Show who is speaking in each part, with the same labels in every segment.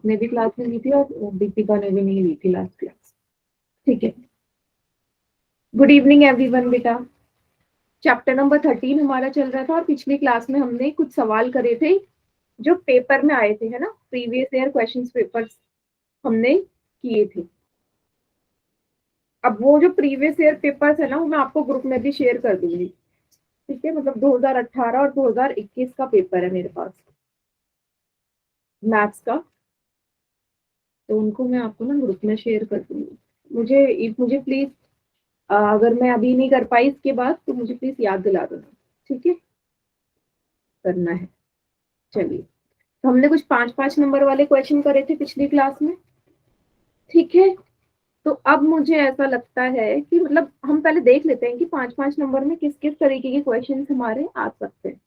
Speaker 1: आपने भी क्लास में ली थी और दीपिका ने भी नहीं ली थी लास्ट क्लास। ठीक है, गुड इवनिंग एवरीवन बेटा। चैप्टर नंबर 13 हमारा चल रहा था और पिछली क्लास में हमने कुछ सवाल करे थे जो पेपर में आए थे, है ना, प्रीवियस ईयर क्वेश्चंस पेपर्स हमने किए थे। अब वो जो प्रीवियस ईयर पेपर्स है ना, वो मैं आपको ग्रुप में भी शेयर कर दूंगी। ठीक है, मतलब 2018 और 2021 का पेपर है मेरे पास मैथ्स का, तो उनको मैं आपको ना ग्रुप में शेयर कर दूंगी। मुझे प्लीज, अगर मैं अभी नहीं कर पाई इसके बाद तो मुझे प्लीज याद दिला देना। ठीक है, करना है। चलिए, तो हमने कुछ 5-5 नंबर वाले क्वेश्चन करे थे पिछली क्लास में। ठीक है, तो अब मुझे ऐसा लगता है कि मतलब हम पहले देख लेते हैं कि 5-5 नंबर में किस किस तरीके के क्वेश्चन हमारे आ सकते हैं।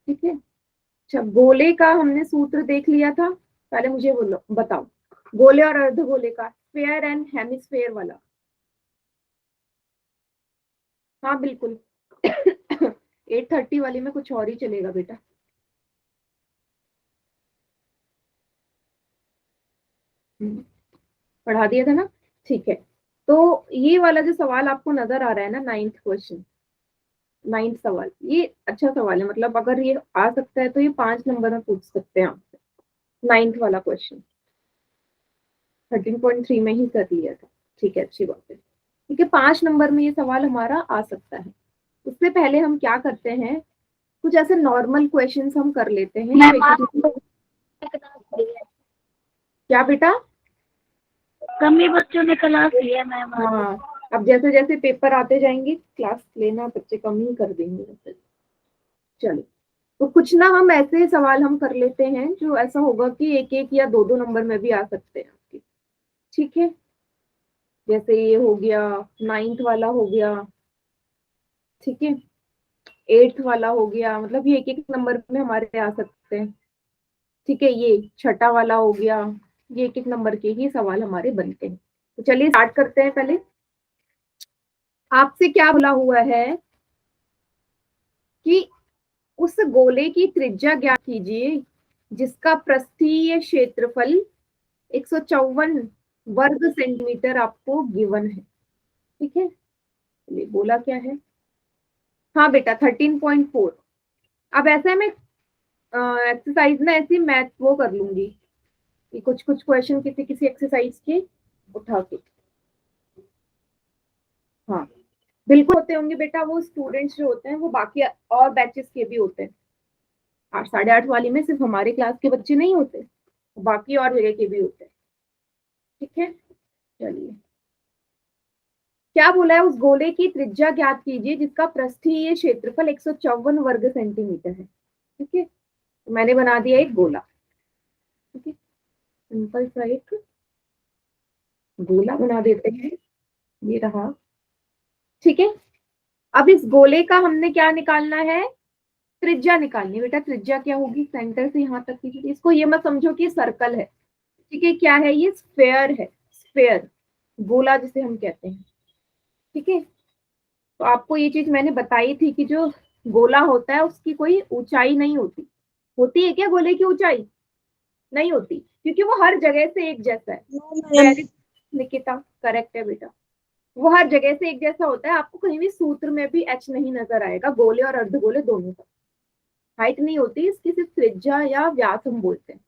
Speaker 1: ठीक है, अच्छा, गोले का हमने सूत्र देख लिया था। पहले मुझे बोलो, बताओ गोले और अर्धगोले का, स्फेयर एंड हेमिस्फेयर वाला। हाँ बिल्कुल 8:30 वाली में कुछ और ही चलेगा बेटा। पढ़ा दिया था ना। ठीक है, तो ये वाला जो सवाल आपको नजर आ रहा है ना, 9th क्वेश्चन, 9th सवाल, ये अच्छा सवाल है। मतलब अगर ये आ सकता है तो ये 5 नंबर में पूछ सकते हैं आपसे। 9th वाला क्वेश्चन 13.3 में ही कर लिया था। ठीक है, अच्छी बात है। ठीक है, 5 नंबर में ये सवाल हमारा आ सकता है। उससे पहले हम क्या करते हैं, कुछ ऐसे नॉर्मल क्वेश्चंस हम कर लेते हैं जो क्या बेटा?
Speaker 2: कम ही बच्चों ने क्लास लिया मैम।
Speaker 1: हाँ, अब जैसे जैसे पेपर आते जाएंगे क्लास लेना बच्चे कम ही कर देंगे। चलो, तो कुछ ना हम ऐसे सवाल हम कर लेते हैं जो ऐसा होगा कि 1-1 या 2-2 नंबर में भी आ सकते हैं आपके। ठीक है, जैसे ये हो गया, 9th वाला हो गया। ठीक है, 8th वाला हो गया, मतलब ये 1-1 नंबर में हमारे आ सकते हैं। ठीक है, ये छठा वाला हो गया। ये 1-1 नंबर के ही सवाल हमारे बनते हैं। तो चलिए स्टार्ट करते हैं। पहले आपसे क्या बोला हुआ है कि उस गोले की त्रिज्या ज्ञात कीजिए जिसका पृष्ठीय क्षेत्रफल 154 वर्ग सेंटीमीटर आपको गिवन है। ठीक है, चलिए बोला क्या है। हाँ बेटा 13.4। अब ऐसे में एक्सरसाइज ना ऐसी मैथ वो कर लूंगी कि कुछ कुछ क्वेश्चन किसी किसी एक्सरसाइज के उठा के। हाँ बिल्कुल होते होंगे बेटा, वो स्टूडेंट्स जो होते हैं वो बाकी और बैचेस के भी होते हैं। 8 8:30 वाली में सिर्फ हमारे क्लास के बच्चे नहीं होते, बाकी और जगह के भी होते हैं। ठीक है, चलिए क्या बोला है, उस गोले की त्रिज्या ज्ञात कीजिए जिसका पृष्ठीय क्षेत्रफल 154 वर्ग सेंटीमीटर है। ठीक है, तो मैंने बना दिया एक गोला। ठीक है, सिंपल सा एक गोला बना देते हैं, ये रहा। ठीक है, अब इस गोले का हमने क्या निकालना है, त्रिज्या निकालनी है। बेटा त्रिज्या क्या होगी, सेंटर से यहाँ तक की। इसको ये मत समझो कि सर्कल है। ठीक है, क्या है ये, स्फेयर है, स्फेयर, गोला जिसे हम कहते हैं। ठीक है, तो आपको ये चीज मैंने बताई थी कि जो गोला होता है उसकी कोई ऊंचाई नहीं होती। होती है क्या गोले की ऊंचाई? नहीं होती, क्योंकि वो हर जगह से एक जैसा है। वेरी निकिता, करेक्ट है बेटा, वो हर जगह से एक जैसा होता है। आपको कहीं भी सूत्र में भी एच नहीं नजर आएगा, गोले और अर्धगोले दोनों का। हाइट नहीं होती इसकी, सिर्फ त्रिज्या या व्यास हम बोलते हैं।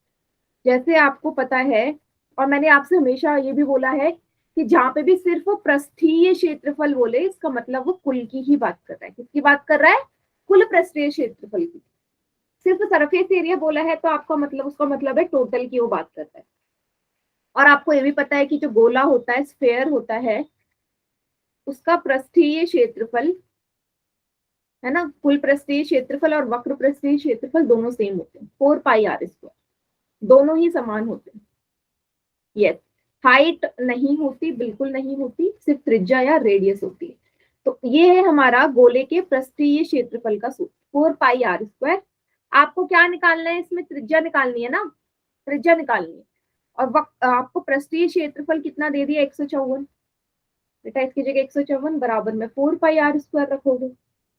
Speaker 1: जैसे आपको पता है, और मैंने आपसे हमेशा ये भी बोला है कि जहां पे भी सिर्फ पृष्ठीय क्षेत्रफल बोले, इसका मतलब वो कुल की ही बात कर रहा है। किसकी बात कर रहा है? कुल पृष्ठीय क्षेत्रफल की। सिर्फ सरफेस एरिया बोला है तो आपका मतलब, उसका मतलब है टोटल की वो बात करता है। और आपको ये भी पता है कि जो गोला होता है, स्फेयर होता है, उसका पृष्ठीय क्षेत्रफल, है ना, कुल पृष्ठीय क्षेत्रफल और वक्र पृष्ठीय क्षेत्रफल दोनों सेम होते हैं, 4πr², दोनों ही समान होते हैं। यस, हाइट नहीं होती, बिल्कुल नहीं होती, सिर्फ त्रिज्या या रेडियस होती है। तो ये है हमारा गोले के पृष्ठीय क्षेत्रफल का सूत्र, 4πr²। आपको क्या निकालना है, इसमें त्रिज्या निकालनी है ना, त्रिज्या निकालनी है। और आपको पृष्ठीय क्षेत्रफल कितना दे दिया, 154। बेटा इसकी जगह 154 बराबर में 4πr² रखोगे,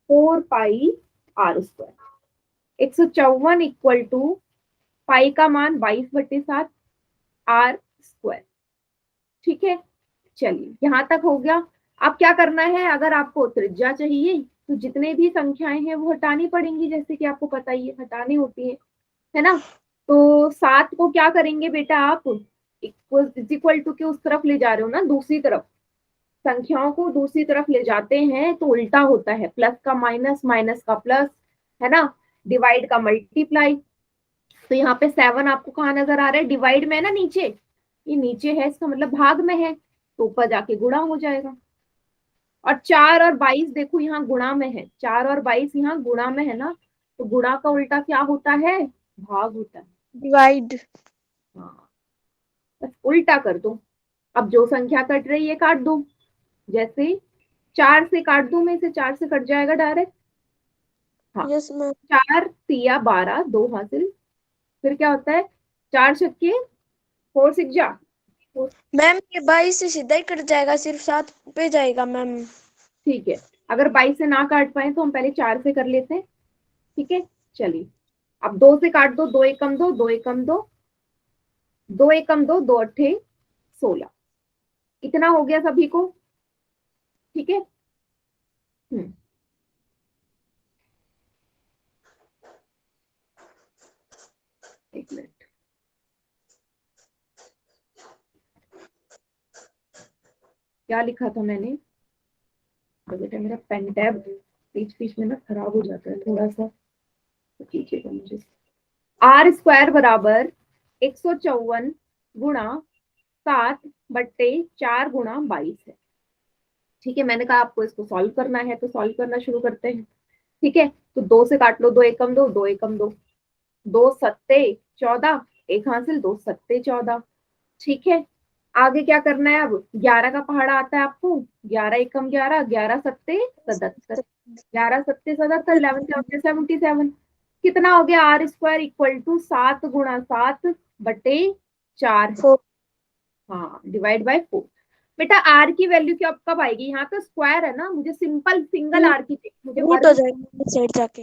Speaker 1: 4πr²। 154 इक्वल टू पाई का मान 22/7, आर स्क्वायर। ठीक है, चलिए यहाँ तक हो गया। अब क्या करना है, अगर आपको त्रिज्या चाहिए तो जितने भी संख्याएं हैं वो हटानी पड़ेंगी, जैसे कि आपको पता ही है हटानी होती है ना। तो 7 को क्या करेंगे बेटा, आप इक्वल टू के उस तरफ ले जा रहे हो ना, दूसरी तरफ संख्याओं को दूसरी तरफ ले जाते हैं तो उल्टा होता है, प्लस का माइनस, माइनस का प्लस, है ना, डिवाइड का मल्टीप्लाई। तो यहाँ पे 7 आपको कहाँ नजर आ रहा है, डिवाइड में है ना, नीचे, ये नीचे है, इसका मतलब भाग में है, तो ऊपर जाके गुणा हो जाएगा। और 4 और 22 देखो यहाँ गुणा में है, 4 और 22 यहाँ गुणा में है ना, तो गुणा का उल्टा क्या होता है, भाग होता है।
Speaker 2: डिवाइड।
Speaker 1: हाँ, बस उल्टा कर दो। अब जो संख्या कट रही है काट दो, जैसे 4 से काट दो, में से 4 से कट जाएगा डायरेक्ट। हाँ,
Speaker 2: यस मैम।
Speaker 1: 4 तिया 12, 2 हासिल, फिर क्या होता है, 4 छक्के 4 6 जा।
Speaker 2: मैम ये 22 से सीधा ही कट जाएगा, सिर्फ 7 पे जाएगा मैम।
Speaker 1: ठीक है, अगर 22 से ना काट पाए तो हम पहले 4 से कर लेते हैं। ठीक है, चलिए अब 2 से काट दो, 2 एकम 2, 2 एकम 2, 2 एकम 2, 2 अट्ठे 16, इतना हो गया सभी को। ठीक है, एक मिनट, क्या लिखा था मैंने, तो बेटा मेरा पेन टैब बीच बीच में ना खराब हो जाता है थोड़ा सा, तो कीजिएगा मुझे। आर स्क्वायर बराबर 154 गुणा 7/4 गुणा 22 है। ठीक है, मैंने कहा आपको इसको सॉल्व करना है, तो सॉल्व करना शुरू करते हैं। ठीक है, तो 2 से काट लो, 2 एकम 2, 2 एकम 2, 2 सत्ते 14, एक हासिल, 2 सत्ते 14। ठीक है, आगे क्या करना है, अब 11 का पहाड़ा आता है आपको, 11 एकम 11, 11 सत्ते 77, 11 सत्ते 77, 11 77, कितना हो गया, आर स्क्वायर इक्वल टू 7 गुणा 7/4 है।
Speaker 2: 4।
Speaker 1: हाँ, डिवाइड बाय 4। बेटा आर की वैल्यू क्या कब आएगी, यहाँ तो स्क्वायर है ना, मुझे सिंपल सिंगल आर की चाहिए, मुझे
Speaker 2: रूट हो
Speaker 1: वर्ग।
Speaker 2: जाएगा साइड जाके।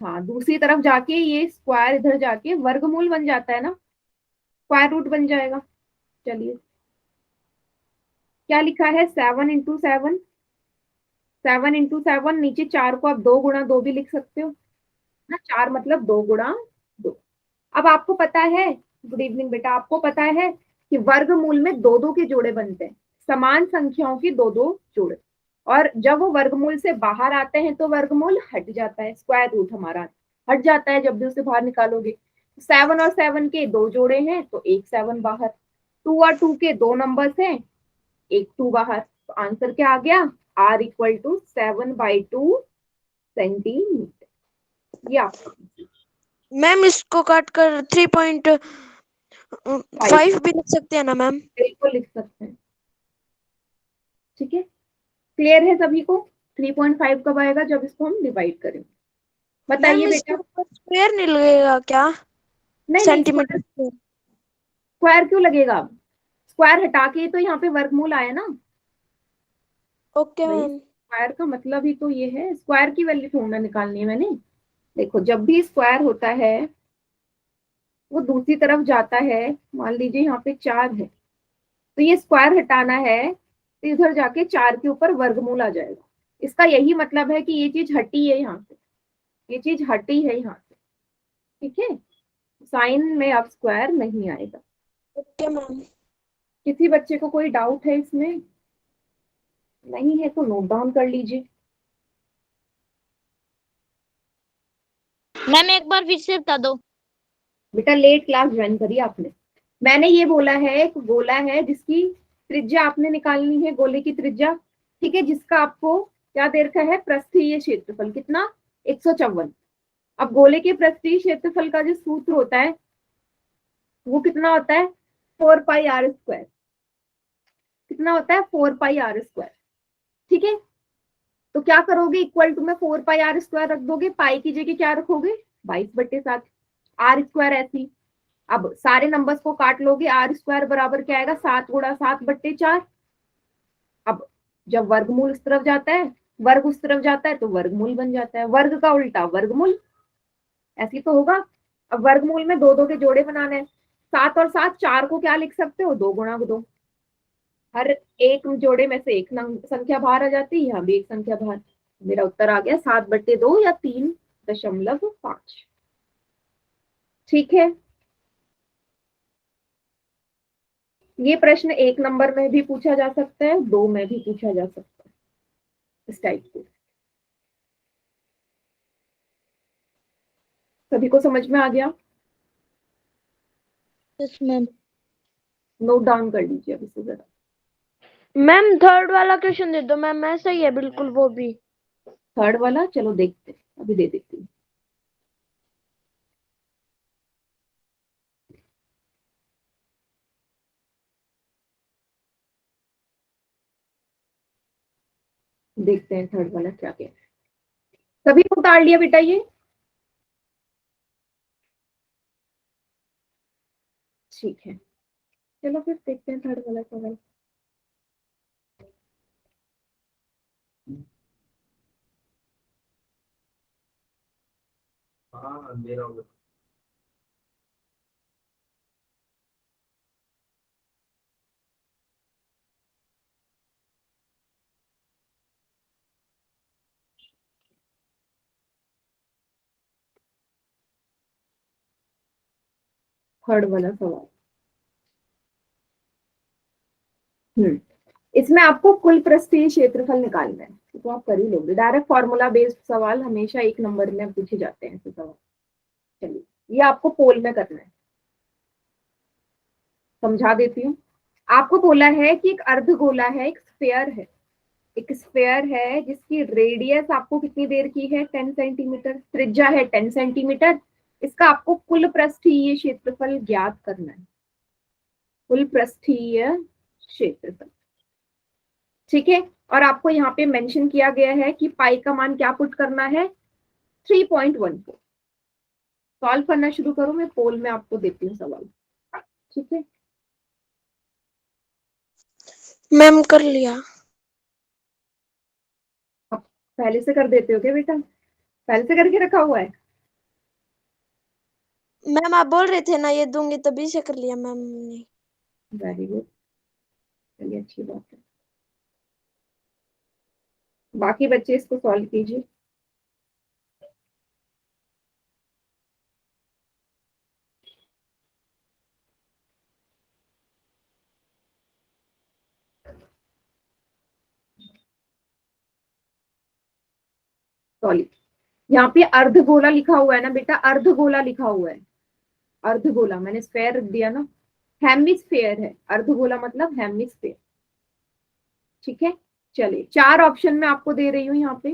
Speaker 1: हाँ, दूसरी तरफ जाके ये स्क्वायर इधर जाके वर्गमूल बन जाता है ना, स्क्वायर रूट बन जाएगा। चलिए क्या लिखा है, 7 × 7, 7 × 7, नीचे 4 को आप 2 गुणा 2 भी लिख सकते हो ना, 4 मतलब 2 गुणा 2। अब आपको पता है, गुड इवनिंग बेटा, आपको पता है कि वर्गमूल में 2 2 के जोड़े बनते हैं, समान संख्याओं के 2 2 जोड़े, और जब वो वर्गमूल से बाहर आते हैं तो वर्गमूल हट जाता है, स्क्वायर रूट हमारा हट जाता है जब भी उसे बाहर निकालोगे। 7 और 7 के 2 जोड़े हैं तो एक 7 बाहर, 2 और 2 के 2 नंबर्स हैं, एक 2 बाहर, तो आंसर क्या आ गया, आर इक्वल टू 7/2 सेंटीमीटर। ये आपका
Speaker 2: मैम इसको काट कर 3.5 भी लिख सकते हैं ना मैम?
Speaker 1: बिल्कुल लिख सकते हैं। ठीक है, क्लियर है सभी को, 3.5 कब आएगा, जब इसको हम डिवाइड करें।
Speaker 2: मैम
Speaker 1: बताइए
Speaker 2: इसके
Speaker 1: बेटा।
Speaker 2: ऊपर स्क्वायर नहीं लगेगा क्या?
Speaker 1: नहीं नहीं,
Speaker 2: सेंटीमीटर
Speaker 1: स्क्वायर,
Speaker 2: स्क्वायर।
Speaker 1: स्क्वायर क्यों लगेगा, अब स्क्वायर हटा के तो यहाँ पे वर्गमूल आया ना
Speaker 2: ओके
Speaker 1: भाई,
Speaker 2: मैम।
Speaker 1: स्क्वायर का मतलब ही तो ये है, स्क्वायर की वैल्यू ढूंढना निकालनी है मैंने। देखो जब भी स्क्वायर होता है वो दूसरी तरफ जाता है, मान लीजिए यहाँ पे 4 है, तो ये स्क्वायर हटाना है तो इधर जाके 4 के ऊपर वर्गमूल आ जाएगा, इसका यही मतलब है कि ये चीज हटी है यहाँ से, ये चीज हटी है यहाँ से। ठीक है, साइन में अब स्क्वायर नहीं आएगा।
Speaker 2: Okay ma'am.
Speaker 1: किसी बच्चे को कोई डाउट है इसमें, नहीं है तो नोट डाउन कर लीजिए।
Speaker 3: मैम एक बार फिर से बता दो।
Speaker 1: बेटा लेट क्लास ज्वाइन करी आपने, मैंने ये बोला है एक गोला है जिसकी त्रिज्या आपने निकालनी है, गोले की त्रिज्या। ठीक है, जिसका आपको क्या दे रखा है, पृष्ठीय क्षेत्रफल कितना, 154। अब गोले के पृष्ठीय क्षेत्रफल का जो सूत्र होता है वो कितना होता है, 4πr², कितना होता है, 4πr²। ठीक है, तो क्या करोगे, इक्वल टू में 4πr² रख दोगे, पाई की जगह क्या रखोगे, 22/7, आर स्क्वायर ऐसी। अब सारे नंबर्स को काट लोगे, आर स्क्वायर बराबर क्या आएगा, 7 × 7/4। अब जब वर्गमूल इस तरफ जाता है, वर्ग उस तरफ जाता है, तो वर्गमूल बन जाता है, वर्ग का उल्टा वर्गमूल, ऐसी तो होगा। अब वर्गमूल में 2 2 के जोड़े बनाने हैं, 7 और 7, 4 को क्या लिख सकते हो, 2 गुणा 2। हर एक जोड़े में से एक संख्या बाहर आ जाती है, यहाँ भी एक संख्या बाहर। मेरा उत्तर आ गया 7/2 या 3.5। ठीक है, ये प्रश्न 1 नंबर में भी पूछा जा सकता है, 2 में भी पूछा जा सकता है, इस टाइप के। सभी को समझ में आ गया?
Speaker 2: Yes ma'am.
Speaker 1: नोट डाउन कर लीजिए अभी से जरा।
Speaker 2: मैम थर्ड वाला क्वेश्चन दे दो मैम, ऐसा ही है बिल्कुल वो भी।
Speaker 1: थर्ड वाला चलो देखते हैं, अभी दे देती हूँ। देखते हैं थर्ड वाला क्या क्या है। सभी को उतार लिया बेटा ये? ठीक है, चलो फिर देखते हैं थर्ड वाला सवाल। हाँ अंधेरा हो गया। थर्ड वाला सवाल। इसमें आपको कुल पृष्ठीय क्षेत्रफल निकालना है, तो आप कर ही लोगे। डायरेक्ट फॉर्मूला बेस्ड सवाल हमेशा 1 नंबर में पूछे जाते हैं ऐसे सवाल। चलिए, ये आपको पोल में करना है, समझा देती हूँ। आपको बोला है कि एक अर्धगोला है, एक स्फेयर है। एक स्फेयर है जिसकी रेडियस आपको कितनी देर की है, 10 सेंटीमीटर, त्रिज्या है 10 सेंटीमीटर। इसका आपको कुल पृष्ठीय क्षेत्रफल ज्ञात करना है, कुल पृष्ठीय क्षेत्रफल। ठीक है, और आपको यहाँ पे मेंशन किया गया है कि पाई का मान क्या पुट करना है, 3.14। सॉल्व करना शुरू करो, मैं पोल में आपको देती हूँ सवाल। ठीक है,
Speaker 2: मैम कर लिया।
Speaker 1: अब पहले से कर देते हो क्या बेटा, पहले से करके रखा हुआ है?
Speaker 2: मैम आप बोल रहे थे ना ये दूंगी, तभी से कर लिया मैम ने।
Speaker 1: वेरी गुड, चलिए अच्छी बात है। बाकी बच्चे इसको सॉल्व कीजिए। सॉल्व, यहाँ पे अर्धगोला लिखा हुआ है ना बेटा, अर्धगोला लिखा हुआ है। अर्धगोला मैंने स्फेयर रख दिया ना, हेमिस्फेयर है अर्धगोला, मतलब हेमिस्फेयर। ठीक है, चलिए 4 ऑप्शन में आपको दे रही हूँ यहाँ पे।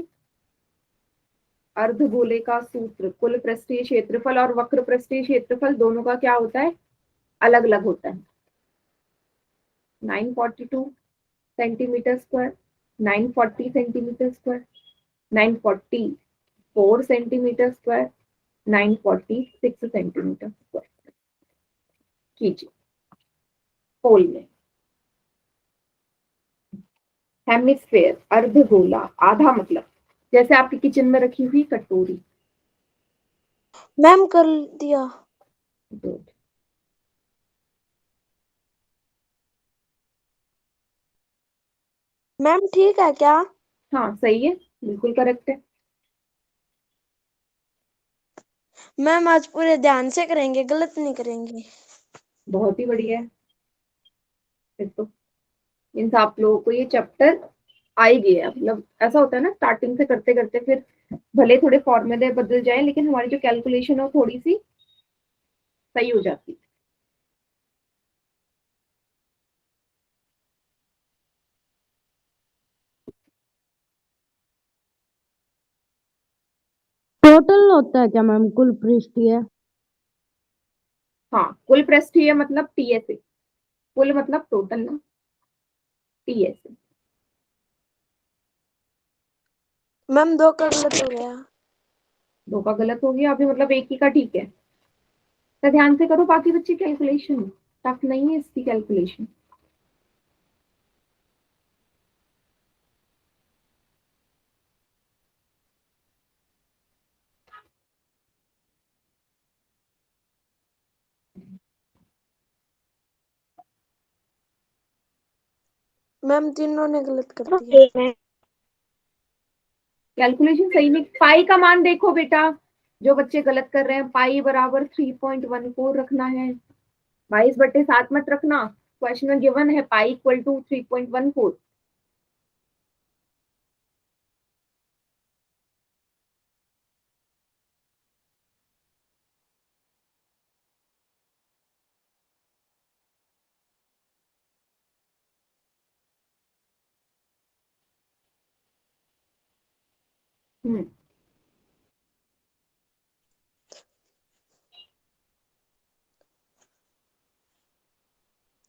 Speaker 1: अर्धगोले का सूत्र, कुल पृष्ठीय क्षेत्रफल और वक्र पृष्ठीय क्षेत्रफल दोनों का क्या होता है, अलग अलग होता है। 942 centimetre square, 940 centimetre square, 944 centimetre square, 946 centimetre square. कीजिए पोल में। हेमिस्फेयर अर्धगोला, आधा मतलब जैसे आपकी किचन में रखी हुई कटोरी।
Speaker 2: मैम कर दिया।
Speaker 1: गुड।
Speaker 2: मैम ठीक है क्या?
Speaker 1: हाँ सही है, बिल्कुल करेक्ट है।
Speaker 2: मैम आज पूरे ध्यान से करेंगे, गलत नहीं करेंगे।
Speaker 1: बहुत ही बढ़िया है, फिर तो मीन्स आप लोगों को ये चैप्टर आ ही गया। मतलब ऐसा होता है ना, स्टार्टिंग से करते करते फिर भले थोड़े फॉर्मूले बदल जाए, लेकिन हमारी जो कैलकुलेशन है थोड़ी सी सही हो जाती है।
Speaker 3: टोटल होता है क्या मैम कुल पृष्ठीय?
Speaker 1: हाँ, कुल पृष्ठीय मतलब टीएसए, कुल मतलब टोटल ना, टीएसए।
Speaker 2: मैम दो का गलत हो गया।
Speaker 1: 2 का गलत हो गया अभी, मतलब एक ही का ठीक है। तो ध्यान से करो बाकी बच्चे, कैलकुलेशन टफ नहीं है इसकी कैलकुलेशन।
Speaker 2: मैम तीनों ने गलत कर दिया।
Speaker 1: कैलकुलेशन सही में पाई का मान देखो बेटा, जो बच्चे गलत कर रहे हैं, पाई बराबर 3.14 रखना है, 22/7 मत रखना। क्वेश्चन में गिवन है पाई इक्वल टू 3.14। हम्म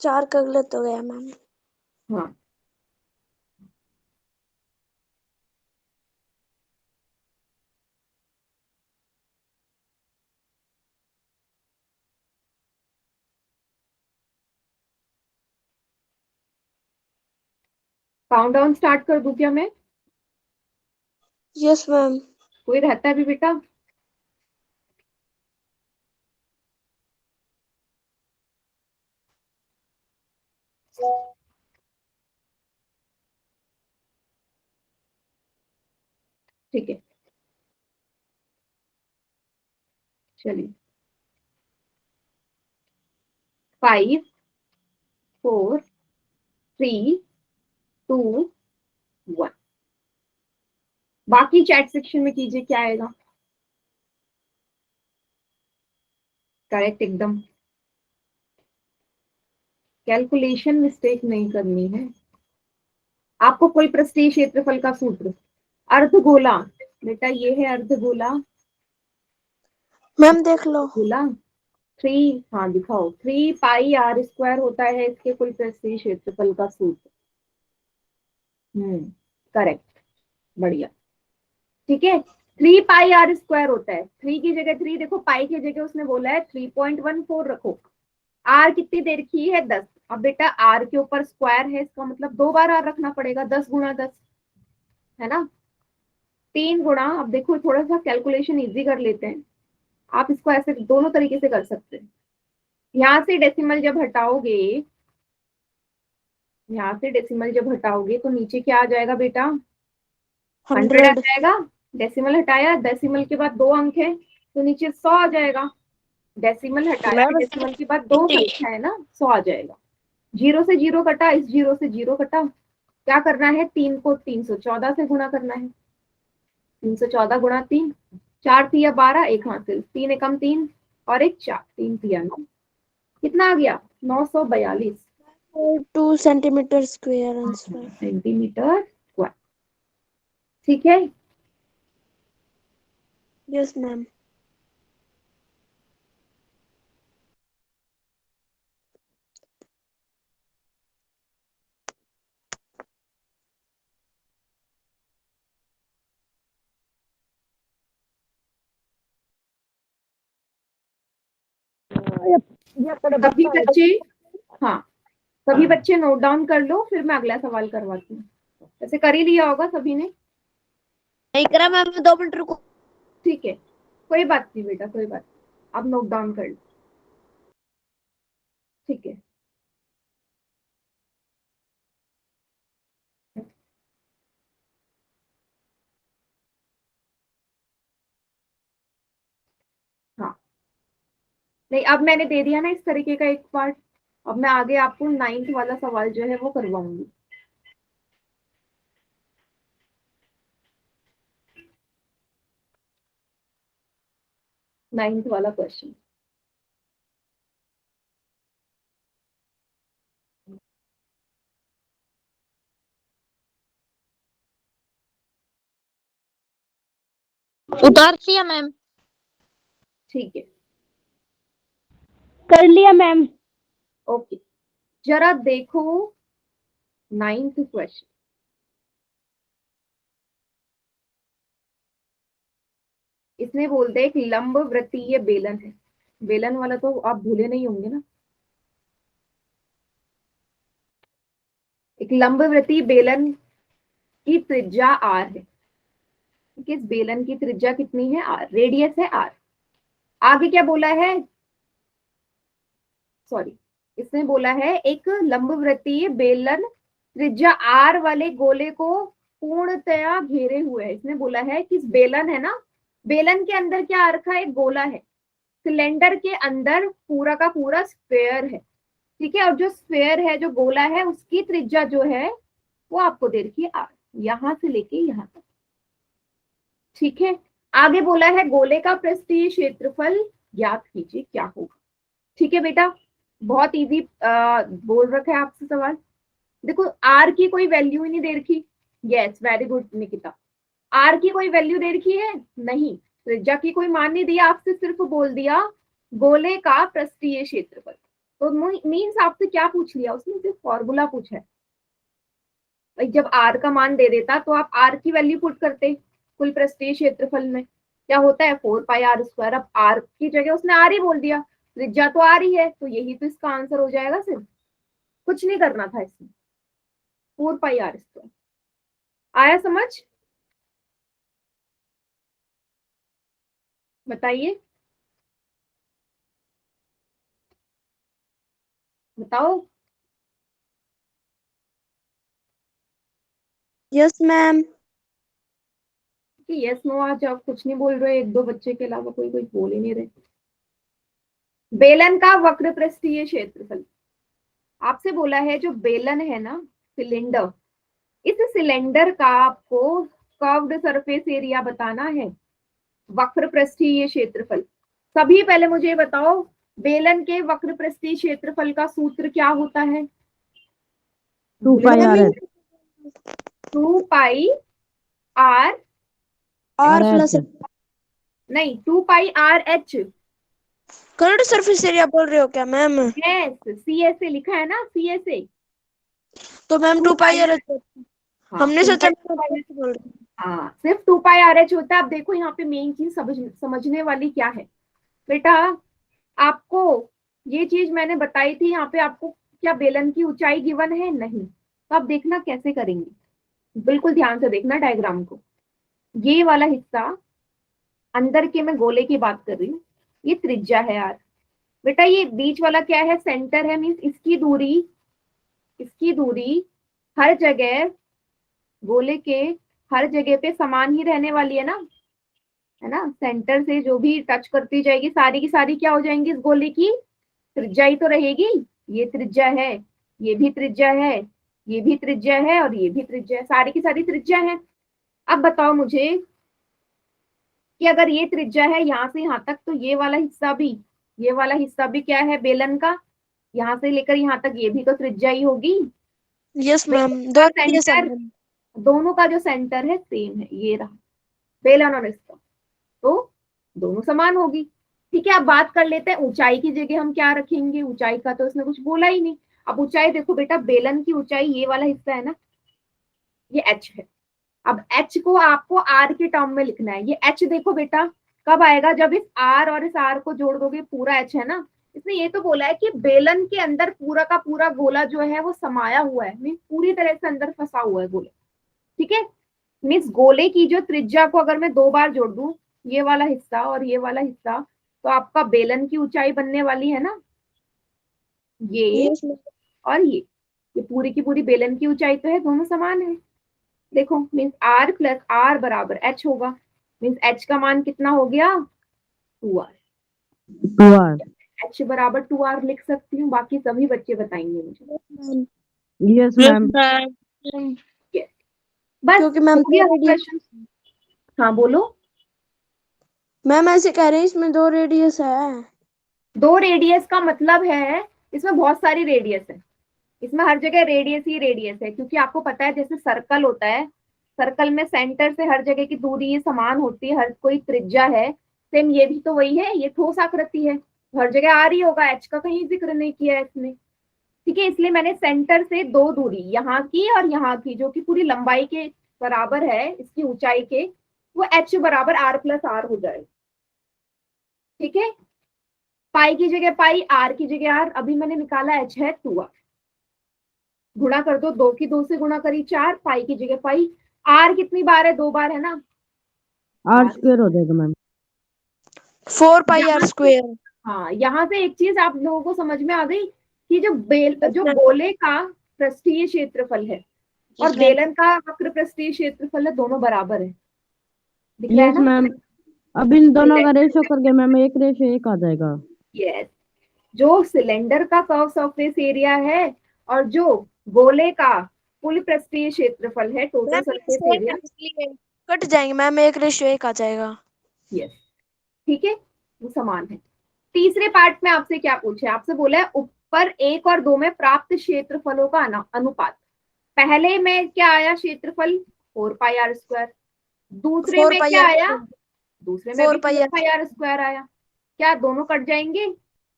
Speaker 2: 4 का गलत हो गया मैम।
Speaker 1: हाँ काउंट डाउन स्टार्ट कर दूं क्या मैं?
Speaker 2: Yes ma'am.
Speaker 1: कोई रहता है भी बेटा? ठीक है चलिए, 5 4 3 2 1। बाकी चैट सेक्शन में कीजिए क्या आएगा। करेक्ट एकदम। कैलकुलेशन मिस्टेक नहीं करनी है आपको। कोई पृष्ठीय क्षेत्रफल का सूत्र, अर्धगोला बेटा, ये है अर्धगोला।
Speaker 2: मैम देख लो।
Speaker 1: गोला 3, हाँ दिखाओ, 3 पाई r² होता है इसके कुल पृष्ठीय क्षेत्रफल का सूत्र। करेक्ट, बढ़िया। ठीक है, 3 पाई r² होता है। 3 की जगह 3 देखो, पाई की जगह उसने बोला है 3.14 रखो। आर कितनी देर की है? 10। अब बेटा आर के ऊपर स्क्वायर है, इसका मतलब 2 बार आर रखना पड़ेगा, 10 × 10 है ना, 3 गुणा। अब देखो थोड़ा सा कैलकुलेशन इजी कर लेते हैं। आप इसको ऐसे दोनों तरीके से कर सकते हैं। यहाँ से डेसिमल जब हटाओगे, यहाँ से डेसिमल जब हटाओगे तो नीचे क्या आ जाएगा बेटा? 100 आ
Speaker 2: 100।
Speaker 1: जाएगा। डेसिमल हटाया, डेसिमल के बाद 2 अंक है तो नीचे 100 आ जाएगा। डेसिमल हटाया,
Speaker 2: मैम
Speaker 1: डेसिमल के बाद 2 संख्या है ना, 100 आ जाएगा। 0 से 0 कटा, इस 0 से 0 कटा। क्या करना है? 3 को 314 से गुणा करना है। 314 गुणा 3, 4 तिया 12, एक हासिल, 3 एकम 3 और एक 4, 3 तिया 9। कितना आ गया? 942
Speaker 2: 2 centimetre square answer.
Speaker 1: Centimetre square. ठीक है,
Speaker 2: यस मैम।
Speaker 1: सभी बच्चे, हाँ सभी बच्चे नोट डाउन कर लो, फिर मैं अगला सवाल करवाती हूँ। वैसे कर ही लिया होगा सभी ने।
Speaker 2: नहीं करा मैम, 2 मिनट रुको।
Speaker 1: ठीक है, कोई बात नहीं बेटा, कोई बात नहीं। अब नोट डाउन कर लो। ठीक है, हाँ नहीं, अब मैंने दे दिया ना इस तरीके का एक पार्ट। अब मैं आगे आपको 9th वाला सवाल जो है वो करवाऊंगी। 9th वाला क्वेश्चन।
Speaker 2: उतार दिया मैम।
Speaker 1: ठीक है,
Speaker 3: कर लिया मैम।
Speaker 1: ओके, जरा देखो 9th क्वेश्चन। इसमें बोलते हैं एक लंब वृत्तीय बेलन है। बेलन वाला तो आप भूले नहीं होंगे ना। एक लंब वृत्तीय बेलन की त्रिज्या आर है। किस बेलन की त्रिज्या कितनी है? आर, रेडियस है आर। आगे क्या बोला है? सॉरी, इसने बोला है एक लंबवृत्तीय बेलन त्रिज्या आर वाले गोले को पूर्णतया घेरे हुए है। इसने बोला है कि बेलन है ना, बेलन के अंदर क्या आ रखा है, एक गोला है। सिलेंडर के अंदर पूरा का पूरा स्फेयर है, ठीक है। और जो स्फेयर है, जो गोला है, उसकी त्रिज्या जो है वो आपको दे रखी है आर, यहां से लेके यहां तक, ठीक है। आगे बोला है गोले का पृष्ठीय क्षेत्रफल ज्ञात कीजिए, क्या होगा। ठीक है बेटा, बहुत इजी बोल रखा है आपसे सवाल। देखो आर की कोई वैल्यू ही नहीं दे रखी, yes very good Nikita, R की कोई वैल्यू दे रखी है नहीं, त्रिज्या की कोई मान नहीं दिया, आपसे सिर्फ बोल दिया गोले का पृष्ठीय क्षेत्रफल। तो मीन्स आपसे क्या पूछ लिया उसने, सिर्फ फॉर्मूला पूछा है। भाई जब आर का मान दे देता तो आप आर की वैल्यू पुट करते, कुल पृष्ठीय क्षेत्रफल में क्या होता है 4 पाई आर स्क्वायर। अब आर की जगह उसने आर ही बोल दिया, त्रिज्या तो आर ही है, तो यही तो इसका आंसर हो जाएगा, सिर्फ कुछ नहीं करना था इसमें, 4 पाई आर स्क्वायर। आया समझ, बताइए, बताओ।
Speaker 2: Yes ma'am.
Speaker 1: कि यस नो, आज आप कुछ नहीं बोल रहे, एक दो बच्चे के अलावा कोई कोई बोल ही नहीं रहे। बेलन का वक्र पृष्ठीय क्षेत्रफल आपसे बोला है, जो बेलन है ना, सिलेंडर, इस सिलेंडर का आपको कर्व्ड सरफेस एरिया बताना है, वक्र पृष्ठीय क्षेत्रफल। सभी पहले मुझे बताओ, बेलन के वक्र पृष्ठीय क्षेत्रफल का सूत्र क्या होता है?
Speaker 3: 2 pi r h
Speaker 1: 2 pi r,
Speaker 2: r
Speaker 3: r
Speaker 2: plus
Speaker 3: h
Speaker 1: नहीं 2 pi r h,
Speaker 2: curved surface area बोल रहे हो क्या ma'am?
Speaker 1: Yes C S A लिखा है ना, सी एस ए।
Speaker 2: तो मैम 2 पाई आर एच, हमने सोचा बोल रहे
Speaker 1: हाँ सिर्फ 2 पाई आर एच होता है। अब देखो यहाँ पे मेन चीज समझने वाली क्या है बेटा, आपको ये चीज मैंने बताई थी, यहाँ पे आपको क्या बेलन की ऊंचाई गिवन है नहीं, तो आप देखना कैसे करेंगे, बिल्कुल ध्यान से देखना डायग्राम को। ये वाला हिस्सा अंदर के, मैं गोले की बात कर रही हूँ, ये त्रिज्या है यार बेटा, ये बीच वाला क्या है, सेंटर है, मीन्स इसकी दूरी हर जगह, गोले के हर जगह पे समान ही रहने वाली है ना। सेंटर से जो भी टच करती जाएगी सारी की सारी क्या हो जाएंगी, इस गोले की त्रिज्या ही तो रहेगी। ये त्रिज्या है, ये भी त्रिज्या है, ये भी त्रिज्या है, और ये भी त्रिज्या है, सारी की सारी त्रिज्या है। अब बताओ मुझे कि अगर ये त्रिज्या है यहाँ से यहाँ तक, तो ये वाला हिस्सा भी क्या है बेलन का, यहाँ से लेकर यहाँ तक ये भी तो त्रिज्या ही होगी।
Speaker 2: यस मैम, दो रेडियस है
Speaker 1: सेंटर, दोनों का जो सेंटर है सेम है, ये रहा बेलन और इसका, तो दोनों समान होगी। ठीक है, अब बात कर लेते हैं ऊंचाई की जगह हम क्या रखेंगे, ऊंचाई का तो इसने कुछ बोला ही नहीं। अब ऊंचाई देखो बेटा, बेलन की ऊंचाई ये वाला हिस्सा है ना, ये एच है। अब एच को आपको आर के टर्म में लिखना है। ये एच देखो बेटा कब आएगा, जब इस आर और इस आर को जोड़ दोगे, पूरा एच है ना। इसने ये तो बोला है कि बेलन के अंदर पूरा का पूरा गोला जो है वो समाया हुआ है, मीन पूरी तरह से अंदर फंसा हुआ है गोला, ठीक है। मीन्स गोले की जो त्रिज्या को अगर मैं 2 बार जोड़ दूं, ये वाला हिस्सा और ये वाला हिस्सा, तो आपका बेलन की ऊंचाई बनने वाली है ना, ये और ये पूरी की पूरी बेलन की ऊंचाई तो है, दोनों समान है। देखो मीन्स आर प्लस आर बराबर एच होगा, मीन्स एच का मान कितना हो गया 2r,
Speaker 3: 2r
Speaker 1: एच बराबर 2r लिख सकती हूँ। बाकी सभी बच्चे बताएंगे मुझे।
Speaker 3: Yes ma'am.
Speaker 1: बस
Speaker 2: क्योंकि मैम
Speaker 1: क्वेश्चन, हाँ बोलो।
Speaker 2: मैम ऐसे कह रहे हैं इसमें 2 रेडियस है।
Speaker 1: 2 रेडियस का मतलब है इसमें बहुत सारी रेडियस है, इसमें हर जगह रेडियस ही रेडियस है, क्योंकि आपको पता है जैसे सर्कल होता है, सर्कल में सेंटर से हर जगह की दूरी समान होती है, हर कोई त्रिज्या है, सेम ये भी तो वही है, ये ठोस आकृति है, हर जगह आ रही होगा, एच का कहीं जिक्र नहीं किया है इसने, ठीक है। इसलिए मैंने सेंटर से 2 दूरी यहाँ की और यहाँ की, जो कि पूरी लंबाई के बराबर है इसकी ऊंचाई के, वो एच बराबर आर प्लस आर हो जाएगा, ठीक है। पाई की जगह पाई, आर की जगह आर, अभी मैंने निकाला एच है 2r, गुणा कर दो, 2 की 2 से गुणा करी 4, पाई की जगह पाई, आर कितनी बार है, 2 बार है ना,
Speaker 3: आर स्क्वायर हो जाएगा मैम,
Speaker 2: 4 पाई आर स्क्वायर।
Speaker 1: हाँ यहाँ से एक चीज आप लोगों को समझ में आ गई कि जो गोले का पृष्ठीय क्षेत्रफल है और बेलन का वक्र पृष्ठीय क्षेत्रफल है, दोनों बराबर है, दिख रहा है
Speaker 3: यस
Speaker 1: ना?
Speaker 3: मैम। अब इन दोनों का रेशो करके मैम 1:1 आ जाएगा।
Speaker 1: यस, जो सिलेंडर का कर्व सरफेस एरिया है और जो गोले का कुल पृष्ठीय क्षेत्रफल है, total
Speaker 2: ma'am
Speaker 1: surface area,
Speaker 2: cut जाएंगे मैम, 1:1 आ जाएगा।
Speaker 1: यस, ठीक है, वो समान है। तीसरे पार्ट में आपसे क्या पूछे, आपसे बोला है ऊपर 1 और 2 में प्राप्त क्षेत्रफलों का अनुपात। पहले में क्या आया क्षेत्रफल, 4πr²। दूसरे में क्या आया, दूसरे में भी 4πr² आया। क्या दोनों कट जाएंगे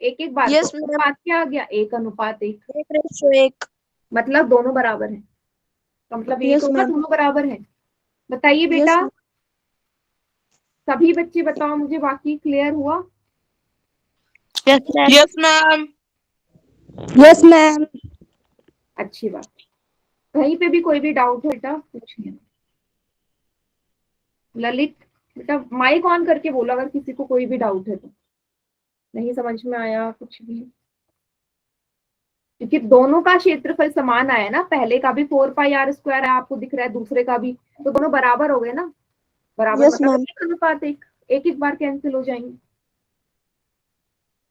Speaker 1: एक एक बार?
Speaker 2: Yes,
Speaker 1: तो
Speaker 2: ma'am.
Speaker 1: अनुपात क्या आ गया, 1:1।
Speaker 2: 1:1।
Speaker 1: मतलब दोनों बराबर है, तो मतलब ये
Speaker 2: Yes,
Speaker 1: तो होगा
Speaker 2: ma'am.
Speaker 1: दोनों बराबर है। बताइए बेटा,
Speaker 2: Yes,
Speaker 1: सभी बच्चे बताओ मुझे, बाकी क्लियर हुआ?
Speaker 2: yes ma'am. Yes ma'am.
Speaker 1: अच्छी बात। कहीं पे भी कोई भी डाउट है बेटा पूछिए। ललित बेटा माइक ऑन करके बोलो अगर किसी को कोई भी डाउट है तो, नहीं समझ में आया कुछ भी, क्योंकि दोनों का क्षेत्रफल समान आया ना, पहले का भी 4πr² है आपको दिख रहा है, दूसरे का भी, तो दोनों बराबर हो गए ना। बराबर
Speaker 2: Yes,
Speaker 1: मतलब
Speaker 2: ma'am.
Speaker 1: 1:1, एक एक बार कैंसिल हो जाएंगे।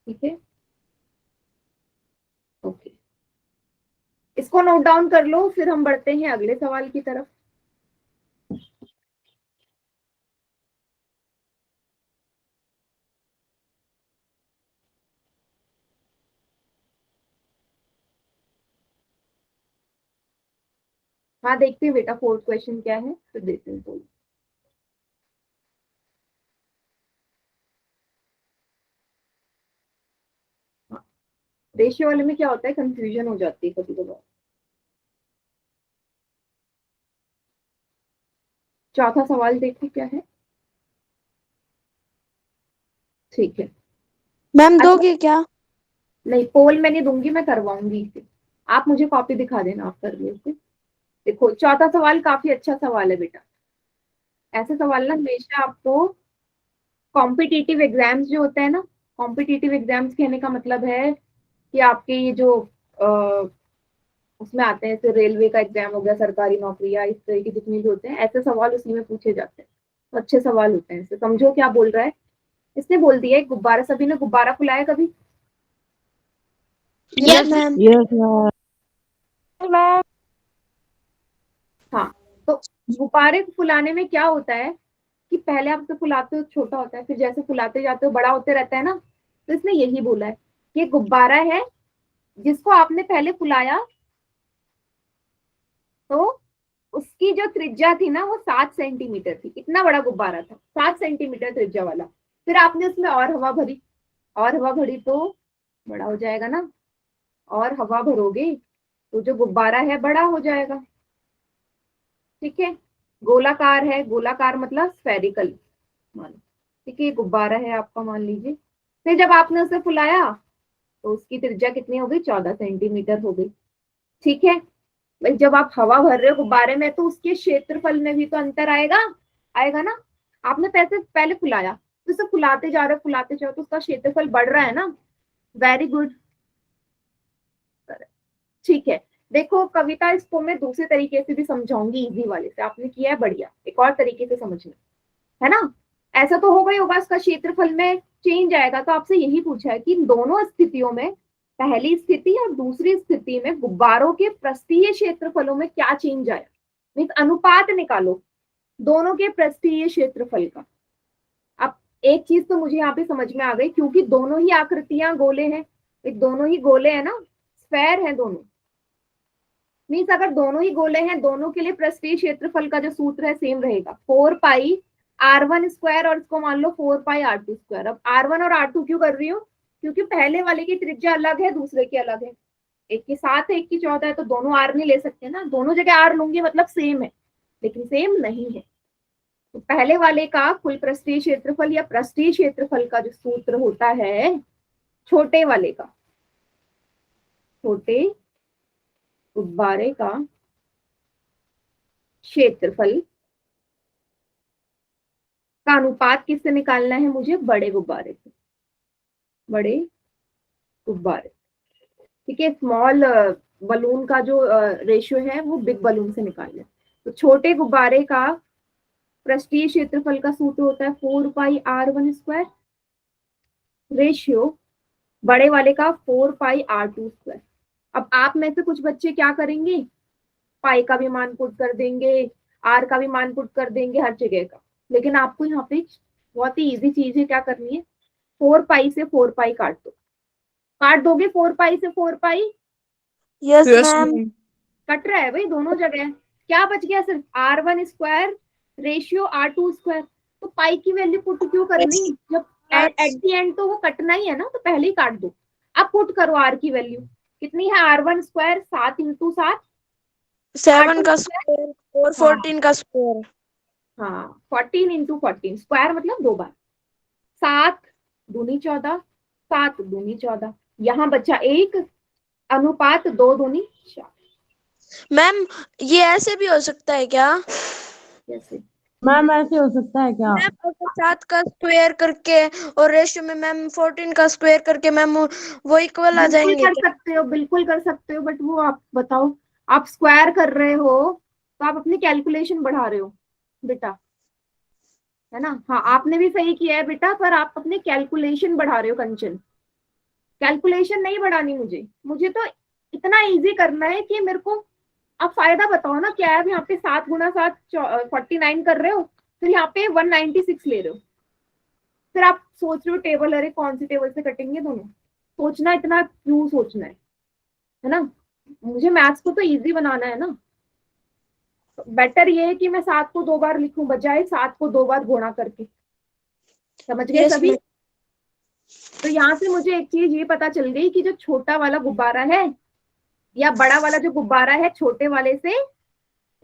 Speaker 1: ठीक है, ओके, इसको नोट डाउन कर लो, फिर हम बढ़ते हैं अगले सवाल की तरफ। हाँ देखते हैं बेटा, फोर्थ क्वेश्चन क्या है तो देते हैं तो। रेशियो वाले में क्या होता है, कंफ्यूजन हो जाती है कभी कभार। चौथा सवाल देखो क्या है। ठीक है,
Speaker 2: मैम
Speaker 1: अच्छा,
Speaker 2: दोगे क्या?
Speaker 1: नहीं पोल मैं नहीं दूंगी, मैं करवाऊंगी इसे, आप मुझे कॉपी दिखा देना, आप कर लो इसे। देखो चौथा सवाल काफी अच्छा सवाल है बेटा, ऐसे सवाल ना हमेशा आपको कॉम्पिटिटिव एग्जाम्स जो होते हैं ना, कॉम्पिटिटिव एग्जाम्स कहने का मतलब है कि आपके ये जो उसमें आते हैं, जैसे रेलवे का एग्जाम हो गया, सरकारी नौकरी, या इस तरह के जितने भी होते हैं, ऐसे सवाल उसी में पूछे जाते हैं, तो अच्छे सवाल होते हैं। समझो क्या बोल रहा है, इसने बोल दिया एक गुब्बारा, सभी ने गुब्बारा फुलाया कभी?
Speaker 2: Yes, ma'am.
Speaker 3: Yes ma'am.
Speaker 1: हाँ, तो गुब्बारे को फुलाने में क्या होता है कि पहले आप तो फुलाते हो छोटा होता है, फिर जैसे फुलाते जाते हो बड़ा होते रहता है ना, तो इसने यही बोला है कि गुब्बारा है जिसको आपने पहले फुलाया, तो उसकी जो त्रिज्या थी ना वो 7 सेंटीमीटर थी, इतना बड़ा गुब्बारा था, 7 सेंटीमीटर त्रिज्या वाला। फिर आपने उसमें और हवा भरी, और हवा भरी तो बड़ा हो जाएगा ना, और हवा भरोगे तो जो गुब्बारा है बड़ा हो जाएगा। ठीक है, गोलाकार है, गोलाकार मतलब स्फेरिकल मानो, ठीक है, गुब्बारा है आपका मान लीजिए। फिर जब आपने उसे फुलाया तो उसकी त्रिज्या कितनी हो गई, 14 सेंटीमीटर हो गई। ठीक है, भाई जब आप हवा भर रहे हो गुब्बारे में तो उसके क्षेत्रफल में भी तो अंतर आएगा, आएगा ना। आपने पैसे पहले फुलाया, तो उसे फुलाते जा रहे हो, फुलाते जाओ तो उसका क्षेत्रफल बढ़ रहा है ना। वेरी गुड, ठीक है। देखो कविता, इसको मैं दूसरे तरीके से भी समझाऊंगी, इजी वाले से, आपने किया है बढ़िया, एक और तरीके से समझना है ना। ऐसा तो होगा ही होगा, इसका क्षेत्रफल में चेंज आएगा, तो आपसे यही पूछा है कि इन दोनों स्थितियों में, पहली स्थिति और दूसरी स्थिति में गुब्बारों के पृष्ठीय क्षेत्रफलों में क्या चेंज आया, मीन्स अनुपात निकालो दोनों के पृष्ठीय क्षेत्रफल का। अब एक चीज तो मुझे यहाँ पे समझ में आ गई, क्योंकि दोनों ही आकृतियां गोले हैं, दोनों ही गोले हैं ना, स्फेयर है दोनों, मीन्स अगर दोनों ही गोले हैं, दोनों के लिए पृष्ठीय क्षेत्रफल का जो सूत्र है सेम रहेगा, 4πr1² और इसको मान लो 4πr2²। अब r1 और r2 क्यों कर रही हूँ, क्योंकि पहले वाले की त्रिज्या अलग है, दूसरे की अलग है, एक की 7 है एक की 14 है, तो दोनों r नहीं ले सकते ना, दोनों जगह r लूंगी मतलब सेम है, लेकिन सेम नहीं है। तो पहले वाले का कुल पृष्ठीय क्षेत्रफल या पृष्ठीय क्षेत्रफल का जो सूत्र होता है, छोटे वाले का, छोटे गुब्बारे का क्षेत्रफल का अनुपात किससे निकालना है मुझे, बड़े गुब्बारे से, बड़े गुब्बारे। ठीक है, स्मॉल बलून का जो रेशियो है वो बिग बलून से निकालना है। तो छोटे गुब्बारे का पृष्ठीय क्षेत्रफल का सूत्र होता है 4πr1² रेशियो बड़े वाले का 4πr2²। अब आप में से कुछ बच्चे क्या करेंगे, पाई का भी मान पुट कर देंगे, आर का भी मान पुट कर देंगे, हर जगह का। लेकिन आपको यहाँ पे बहुत ही इजी चीज है, क्या करनी है, 4π से 4π काट दो। काट दोगे 4π से 4π?
Speaker 2: Yes ma'am.
Speaker 1: कट रहा है भाई दोनों जगह। क्या बच गया, सिर्फ r1² रेशियो r2²। तो पाई की वैल्यू पुट क्यों करनी, जब एट दी एंड तो वो कटना ही है ना, तो पहले ही काट दो। अब पुट करो आर की वैल्यू कितनी है, r1² 7 × 7
Speaker 2: 7 का स्क्वायर और 14 का स्क्वायर।
Speaker 1: हाँ 14 × 14 स्क्वायर मतलब 2 बार। 7 दूनी 14, 7 दूनी 14, यहाँ बचा 1 अनुपात 2 दूनी 4।
Speaker 2: मैम ये ऐसे भी हो सकता है क्या?
Speaker 1: कैसे
Speaker 3: मैम ऐसे हो सकता है क्या?
Speaker 2: मैम अगर 7 का स्क्वायर करके और रेशियो में मैम 14 का स्क्वायर करके मैम वो इक्वल आ
Speaker 1: बिल्कुल
Speaker 2: जाएंगे
Speaker 1: कर
Speaker 2: क्या?
Speaker 1: सकते हो, बिल्कुल कर सकते हो, बट वो आप बताओ, आप स्क्वायर कर रहे हो तो आप अपनी कैलकुलेशन बढ़ा रहे हो बेटा, है ना। हाँ आपने भी सही किया है बेटा, पर आप अपने कैलकुलेशन बढ़ा रहे हो कंचन। कैलकुलेशन नहीं बढ़ानी मुझे, मुझे तो इतना इजी करना है कि मेरे को आप फायदा बताओ ना क्या है। यहाँ पे 7 × 7 49 कर रहे हो, फिर यहाँ पे 196 ले रहे हो, फिर आप सोच रहे हो टेबल, अरे कौन सी टेबल से कटेंगे दोनों। सोचना इतना क्यों सोचना है ना। मुझे मैथ्स को तो इजी बनाना है ना। बेटर ये है कि मैं 7 को 2 बार लिखूं बजाय 7 को 2 बार गुणा करके। समझ गए
Speaker 2: यस
Speaker 1: सभी?
Speaker 2: मैम।
Speaker 1: तो यहाँ से मुझे एक चीज ये पता चल गई कि जो छोटा वाला गुब्बारा है या बड़ा वाला जो गुब्बारा है छोटे वाले से,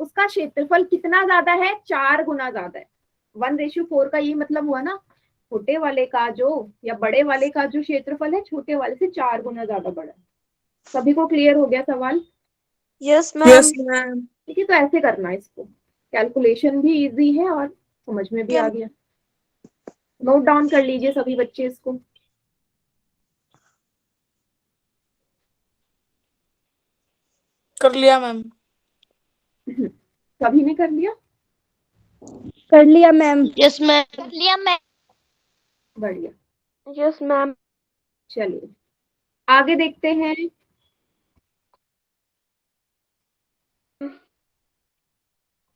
Speaker 1: उसका क्षेत्रफल कितना ज्यादा है, 4 गुना ज्यादा है। 1:4 का ये मतलब हुआ ना, छोटे वाले का जो या बड़े वाले का जो क्षेत्रफल है छोटे वाले से 4 गुना ज्यादा बड़ा है। सभी को क्लियर हो गया सवाल?
Speaker 2: Yes ma'am.
Speaker 1: ठीक है, तो ऐसे करना है इसको, कैलकुलेशन भी इजी है और समझ में भी आ गया। नोट डाउन कर लीजिए सभी बच्चे इसको।
Speaker 4: कर लिया मैम।
Speaker 1: सभी ने कर लिया?
Speaker 3: कर लिया मैम।
Speaker 2: Yes ma'am. कर लिया मैम।
Speaker 1: बढ़िया,
Speaker 2: यस मैम।
Speaker 1: चलिए आगे देखते हैं।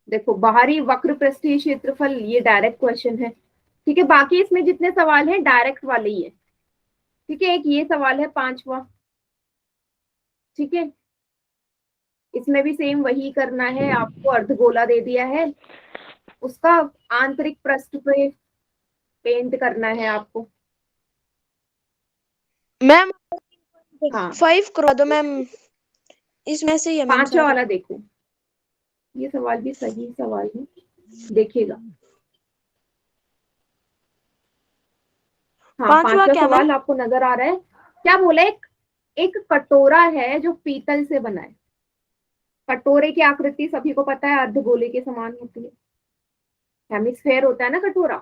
Speaker 1: देखो बाहरी वक्र पृष्ठीय क्षेत्रफल, ये डायरेक्ट क्वेश्चन है, ठीक है। बाकी इसमें जितने सवाल हैं डायरेक्ट वाले ही है, ठीक है। एक ये सवाल है 5वां, ठीक है। इसमें भी सेम वही करना है, आपको अर्धगोला दे दिया है, उसका आंतरिक पृष्ठ पे पेंट करना है आपको।
Speaker 2: मैम
Speaker 1: हाँ
Speaker 2: 5 करवा दो मैम, इसमें से ही है मैम
Speaker 1: 5वां
Speaker 2: सारे।
Speaker 1: वाला देखो, ये सवाल भी सही सवाल है, देखिएगा। हाँ
Speaker 2: 5वां
Speaker 1: 5वां
Speaker 2: क्या मैम?
Speaker 1: सवाल आपको नजर आ रहा है? क्या बोला, एक कटोरा है जो पीतल से बना है। कटोरे की आकृति सभी को पता है अर्धगोले के समान होती है, हेमिस्फेयर होता है ना कटोरा,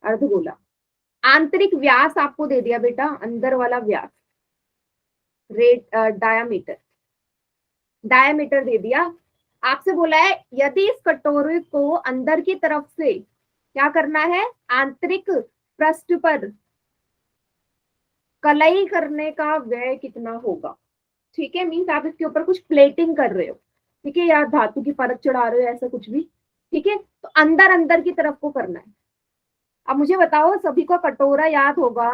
Speaker 1: अर्धगोला। आंतरिक व्यास आपको दे दिया बेटा, अंदर वाला व्यास, रेट डायामीटर, डायामीटर दे दिया। आपसे बोला है यदि इस कटोरे को अंदर की तरफ से क्या करना है, आंतरिक पृष्ठ पर कलई करने का व्यय कितना होगा। ठीक है, मीन्स आप इसके ऊपर कुछ प्लेटिंग कर रहे हो, ठीक है, या धातु की परत चढ़ा रहे हो, ऐसा कुछ भी, ठीक है। तो अंदर अंदर की तरफ को करना है। अब मुझे बताओ, सभी को कटोरा याद होगा,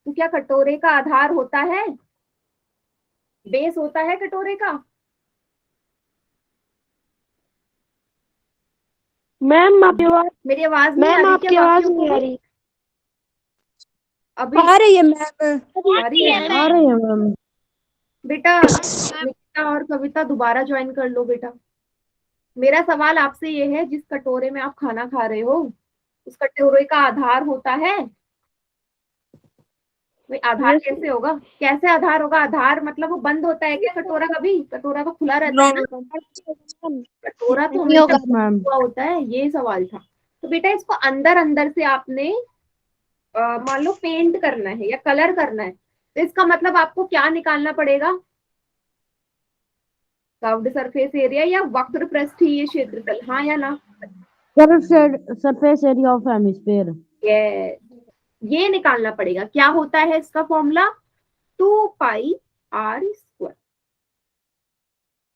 Speaker 1: तो क्या कटोरे का आधार होता है, बेस होता है कटोरे का?
Speaker 2: मैम आपकी आवाज,
Speaker 1: मेरी आवाज नहीं आ
Speaker 2: मैम
Speaker 1: रही
Speaker 2: आपकी
Speaker 1: क्या
Speaker 2: आवाज
Speaker 1: बाकियों को
Speaker 2: नहीं आ
Speaker 1: भी?
Speaker 2: रही।
Speaker 1: अभी
Speaker 3: आ रही है मैम।
Speaker 1: आ रही है?
Speaker 3: आ रही है मैम।
Speaker 1: बेटा निकिता और कविता दोबारा ज्वाइन कर लो बेटा। मेरा सवाल आपसे ये है, जिस कटोरे में आप खाना खा रहे हो उस कटोरे का आधार होता है? भाई आधार
Speaker 2: Yes,
Speaker 1: कैसे होगा, कैसे आधार होगा? आधार मतलब वो बंद होता है क्या कटोरा? कभी कटोरा तो खुला रहता है ना, कटोरा तो
Speaker 2: नहीं
Speaker 1: हमेशा
Speaker 2: होगा
Speaker 3: मैम।
Speaker 1: हुआ होता है। ये सवाल था। तो बेटा इसको अंदर अंदर से आपने मान लो पेंट करना है या कलर करना है, तो इसका मतलब आपको क्या निकालना पड़ेगा, कर्व्ड सरफेस एरिया या वक्र पृष्ठीय क्षेत्रफल, हाँ या ना?
Speaker 3: Surface area of hemisphere.
Speaker 1: ये निकालना पड़ेगा। क्या होता है इसका फॉर्मूला? 2πr²।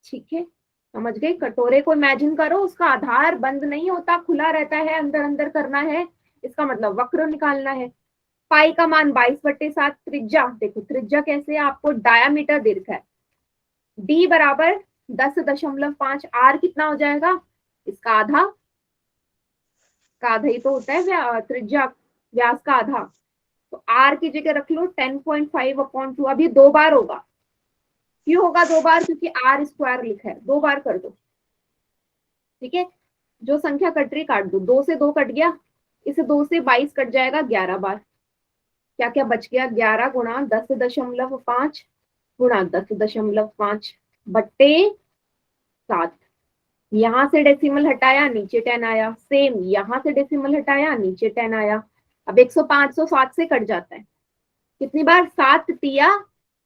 Speaker 1: ठीक है, समझ गए? कटोरे को इमेजिन करो, उसका आधार बंद नहीं होता, खुला रहता है, अंदर अंदर करना है, इसका मतलब वक्र निकालना है। पाई का मान 22/7। त्रिज्या देखो, त्रिज्या कैसे, आपको डायामीटर दे रखा है, d बराबर 10.5। r कितना हो जाएगा? इसका आधा, का आधा ही तो होता है त्रिज्या, व्यास का आधा। तो r की जगह रख लो 10.5/2। अभी 2 बार होगा। क्यों होगा 2 बार? क्योंकि r² लिखा है, 2 बार कर दो। ठीक है, जो संख्या कट रही काट दो। 2 से 2 कट गया, इसे 2 से 22 कट जाएगा 11 बार। क्या क्या बच गया? 11 गुणा 10.5 गुणा 10.5 बट्टे 7। यहां से डेसिमल हटाया, नीचे 10 आया। सेम यहां से डेसिमल हटाया, नीचे 10 आया। अब 105 7 से कट जाता है कितनी बार? 7 तिया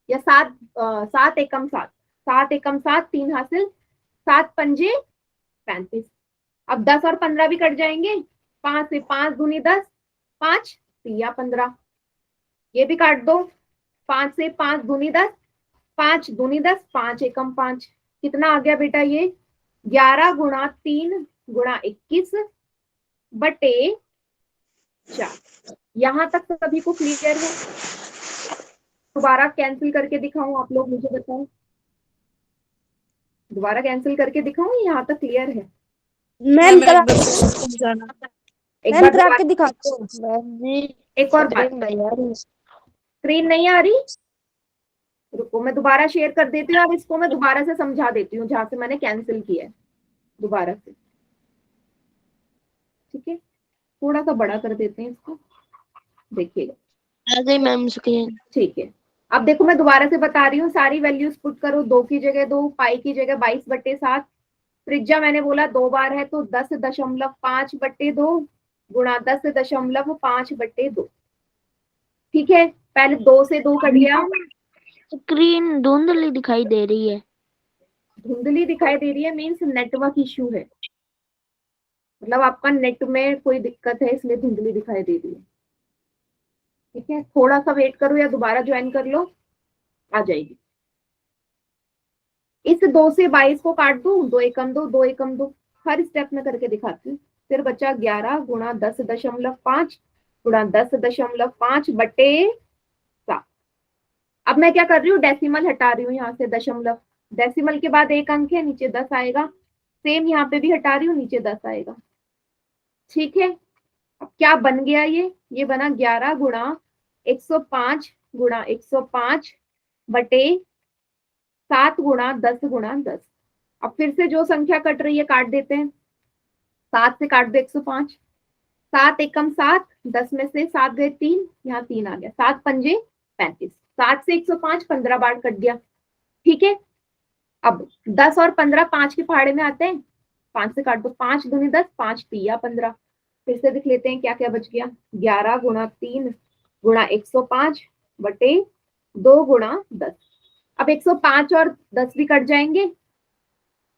Speaker 1: या 7 एकम 7, 7 एकम 7, 3 हासिल, 7 पंजे 35। अब 10 और 15 भी कट जाएंगे। 5 से 5 दूनी 10, 5 तिया 15। ये भी काट दो। 5 से 5 दूनी 10, 5 दूनी 10, 5 एकम 5। कितना आ गया बेटा? ये 11 गुणा 3 गुणा 21 बटे 4। यहां तक सभी को क्लियर है? दोबारा कैंसिल करके दिखाऊं? आप लोग मुझे बताओ, दोबारा कैंसिल करके दिखाऊं? यहाँ तक क्लियर है?
Speaker 2: मैम
Speaker 4: मैम एक बार फिर समझाना।
Speaker 1: एक
Speaker 2: मैम
Speaker 1: बार
Speaker 2: करा
Speaker 1: दोबारा,
Speaker 2: के दिखाते हो मैम जी।
Speaker 1: एक और बार। स्क्रीन नहीं आ रही? रुको, मैं दोबारा शेयर कर देती हूँ। अब इसको मैं दोबारा से समझा देती हूँ जहां से मैंने कैंसिल किया है, दोबारा से। ठीक है, थोड़ा सा बड़ा कर देते हैं इसको, देखिएगा।
Speaker 2: आ गई मैम स्क्रीन।
Speaker 1: ठीक है, अब देखो मैं दोबारा से बता रही हूँ, सारी वैल्यूज पुट करो। 2 की जगह 2, पाई की जगह 22/7। त्रिज्या मैंने बोला 2 बार है तो 10.5/2 गुणा 10.5/2। ठीक है, पहले 2 से 2 कट गया।
Speaker 2: स्क्रीन धुंधली दिखाई दे रही है।
Speaker 1: धुंधली दिखाई दे रही है मीन्स नेटवर्क इश्यू है, मतलब आपका नेट में कोई दिक्कत है इसलिए धुंधली दिखाई दे रही है। ठीक है, थोड़ा सा वेट करो या दोबारा ज्वाइन कर लो, आ जाएगी। इस 2 से 22 को काट दूं, 2 एकम 2, 2 एकम 2, हर स्टेप में करके दिखाती हूँ। फिर बचा 11 गुणा 10.5 गुणा 10.5 बटे 7। अब मैं क्या कर रही हूँ? डेसिमल हटा रही हूँ यहाँ से, दशमलव। डेसिमल के बाद एक अंक है, नीचे 10 आएगा। सेम यहाँ पे भी हटा रही हूँ, नीचे 10 आएगा। ठीक है, अब क्या बन गया? ये बना 11 गुणा 105 गुणा 105 बटे 7 गुणा 10 अब फिर से जो संख्या कट रही है काट देते हैं। 7 से काट दो 105, 7 एकम 7, 10 में से 7 गए 3, यहाँ 3 आ गया, 7 पंजे 35। 7 से 105 15 बार कट गया। ठीक है, अब 10 और 15 5 के पहाड़े में आते हैं। 5 से काट दो, 5 दूनी 10, 5 तिया 15। फिर से देख लेते हैं क्या क्या बच गया। 11 गुणा 3 गुणा 105 बटे 2 गुणा 10। अब 105 और 10 भी कट जाएंगे।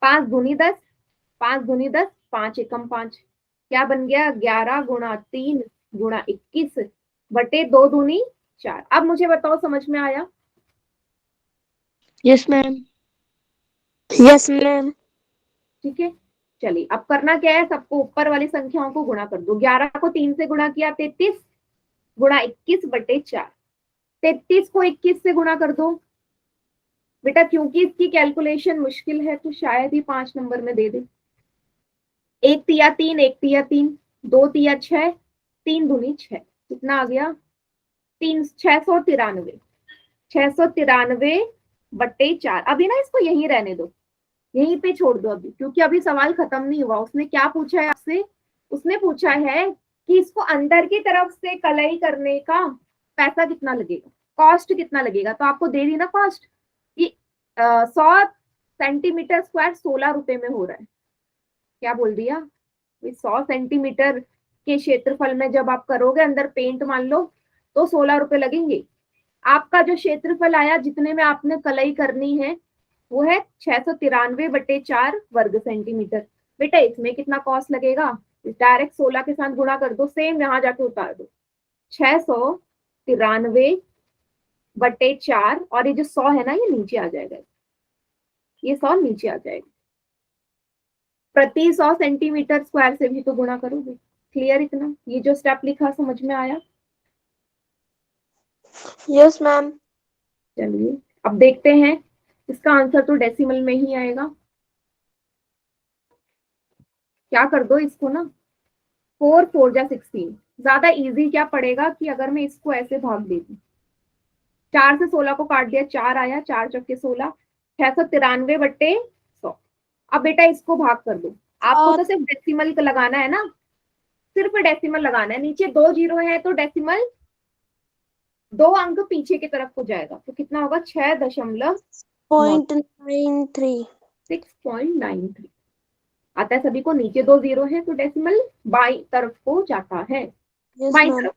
Speaker 1: 5 दूनी 10, 5 दूनी 10, 5 एकम 5। क्या बन गया? 11 गुणा 3 गुणा 21 बटे 2 दूनी 4। अब मुझे बताओ, समझ में आया?
Speaker 2: Yes ma'am. Yes ma'am.
Speaker 1: ठीक है, चलिए अब करना क्या है, सबको ऊपर वाली संख्याओं को गुणा कर दो। 11 को 3 से गुणा किया, 33 गुणा 21 बटे 4। 33 को 21 से गुणा कर दो बेटा, क्योंकि इसकी कैलकुलेशन मुश्किल है तो शायद ही 5 नंबर में दे दे। 1 तिया 3, 1 तिया 3, 2 तिया 6, 3 दूनी 6। कितना आ गया? 693। 693 बटे 4। अभी ना इसको यहीं रहने दो, यहीं पे छोड़ दो अभी, क्योंकि अभी सवाल खत्म नहीं हुआ। उसने क्या पूछा है आपसे? उसने पूछा है कि इसको अंदर की तरफ से कलई करने का पैसा कितना लगेगा, कॉस्ट कितना लगेगा। तो आपको दे दी ना कॉस्ट कि 100 सेंटीमीटर स्क्वायर 16 रुपए में हो रहा है। क्या बोल दिया? 100 सेंटीमीटर के क्षेत्रफल में जब आप करोगे अंदर पेंट मान लो तो 16 रुपए लगेंगे। आपका जो क्षेत्रफल आया जितने में आपने कलई करनी है वो है 693/4 वर्ग सेंटीमीटर। बेटा इसमें कितना कॉस्ट लगेगा, डायरेक्ट 16 के साथ गुणा कर दो, सेम यहाँ जाके उतार दो। 693/4 और ये जो 100 है ना, ये नीचे आ जाएगा, ये 100 नीचे आ जाएगा। प्रति 100 सेंटीमीटर स्क्वायर से भी तो गुणा करोगे। क्लियर इतना? ये जो स्टेप लिखा समझ में आया?
Speaker 2: Yes ma'am.
Speaker 1: चलिए अब देखते हैं, इसका आंसर तो डेसिमल में ही आएगा। क्या कर दो इसको ना, 4 4 जा 16। ज्यादा इजी क्या पड़ेगा कि अगर मैं इसको ऐसे भाग दे दूं, 4 से 16 को काट दिया, 4 आया, 4 चौके 16, 693/100। अब बेटा इसको भाग कर दो। आपको तो सिर्फ डेसिमल का लगाना है ना, सिर्फ डेसिमल लगाना है। नीचे 2 जीरो है तो डेसिमल 2 अंक पीछे की तरफ हो जाएगा, तो कितना होगा,
Speaker 2: 6.93।
Speaker 1: 6.93 आता है सभी को। नीचे 2 जीरो है तो डेसिमल बाई तरफ को जाता है,
Speaker 2: यस
Speaker 1: बाई
Speaker 2: मैम।
Speaker 1: तरफ।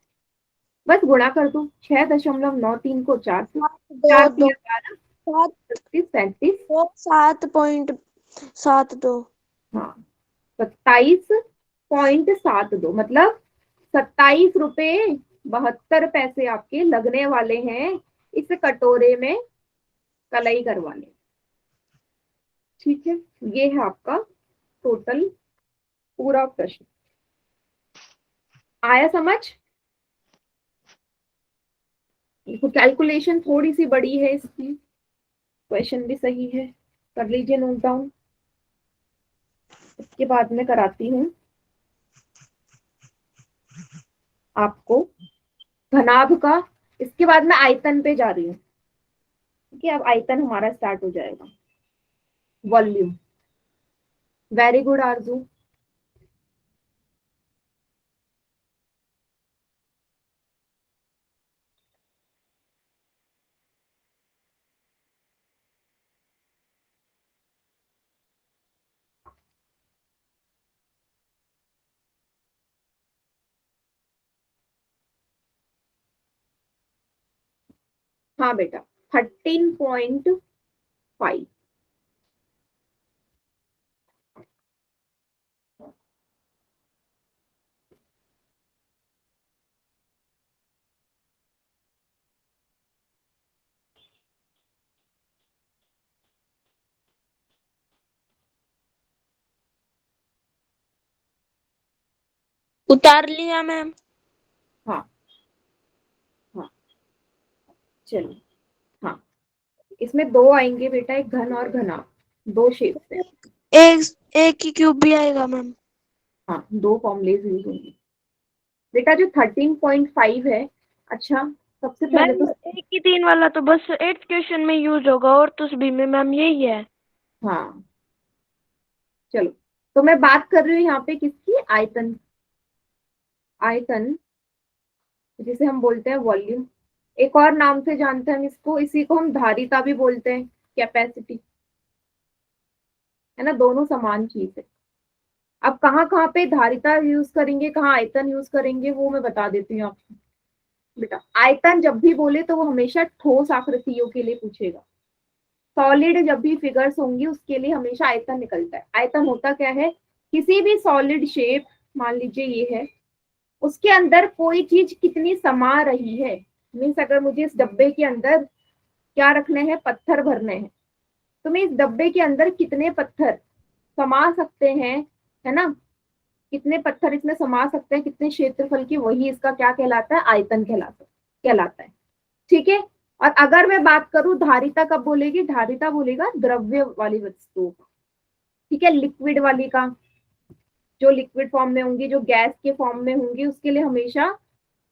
Speaker 1: बस गुणा कर दो, 6.93 को 4 से, 4
Speaker 2: दो
Speaker 1: 12 36 37,
Speaker 2: 7.72।
Speaker 1: हाँ 27.72, मतलब 27 रुपए 72 पैसे आपके लगने वाले हैं इस कटोरे में कलई करवाने। ठीक है, ये है आपका टोटल पूरा प्रश्न। आया समझ? कैलकुलेशन थोड़ी सी बड़ी है इसकी, क्वेश्चन भी सही है, कर लीजिए नोट डाउन। इसके बाद में कराती हूँ आपको घनाभ का। इसके बाद में आयतन पे जा रही हूँ। ठीक है, अब आयतन हमारा स्टार्ट हो जाएगा। वॉल्यूम। वेरी गुड आरजू। हाँ बेटा 13.5।
Speaker 2: उतार लिया मैम।
Speaker 1: हाँ हाँ चलिए। हाँ इसमें दो आएंगे बेटा, एक घन और घना, दो शेप से।
Speaker 2: एक ही क्यूब भी आएगा मैम।
Speaker 1: हाँ दो फॉर्मूलेज यूज होंगे बेटा। जो 13.5 है, अच्छा सबसे पहले
Speaker 2: मैम
Speaker 1: तो
Speaker 2: एक ही 3 वाला तो बस 8th क्वेश्चन में यूज होगा, और तो सभी में मैम यही है।
Speaker 1: हाँ चलो, तो मैं बात कर रही हूँ यहाँ पे किसकी, आयतन। आयतन जिसे हम बोलते हैं वॉल्यूम, एक और नाम से जानते हैं हम इसको, इसी को हम धारिता भी बोलते हैं, कैपेसिटी, है ना, दोनों समान चीज है। अब कहाँ कहाँ पे धारिता यूज करेंगे, कहाँ आयतन यूज करेंगे, वो मैं बता देती हूँ आपको। बेटा आयतन जब भी बोले तो वो हमेशा ठोस आकृतियों के लिए पूछेगा। सॉलिड जब भी फिगर्स होंगी उसके लिए हमेशा आयतन निकलता है। आयतन होता क्या है, किसी भी सॉलिड शेप, मान लीजिए ये है, उसके अंदर कोई चीज कितनी समा रही है। मीन्स अगर मुझे इस डब्बे के अंदर क्या रखने हैं, पत्थर भरने हैं, तो मैं इस डब्बे के अंदर कितने पत्थर समा सकते हैं, है ना, कितने पत्थर इसमें समा सकते हैं, कितने क्षेत्रफल की, वही इसका क्या कहलाता है, आयतन कहलाता है। ठीक है। और अगर मैं बात करूं धारिता कब बोलेगी, धारिता बोलेगा द्रव्य वाली वस्तु, ठीक है, लिक्विड वाली का, जो लिक्विड फॉर्म में होंगी, जो गैस के फॉर्म में होंगी, उसके लिए हमेशा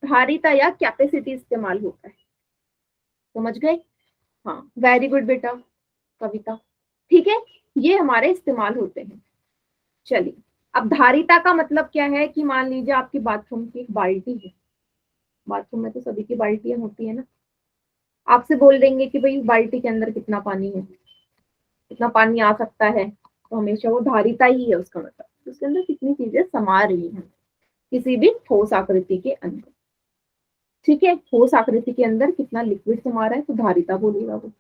Speaker 1: धारिता या कैपेसिटी इस्तेमाल होता है। समझ गए? हाँ वेरी गुड बेटा कविता। ठीक है, ये हमारे इस्तेमाल होते हैं। चलिए, अब धारिता का मतलब क्या है कि मान लीजिए आपकी बाथरूम की एक बाल्टी है, बाथरूम में तो सभी की बाल्टियां होती है ना, आपसे बोल देंगे कि भाई बाल्टी के अंदर कितना पानी है, कितना पानी आ सकता है, तो हमेशा वो धारिता ही है उसका मतलब, उसके अंदर कितनी चीजें समा रही हैं किसी भी ठोस आकृति के अंदर। ठीक है, ठोस आकृति के अंदर कितना लिक्विड समा रहा है, तो धारिता बोलेगा वो।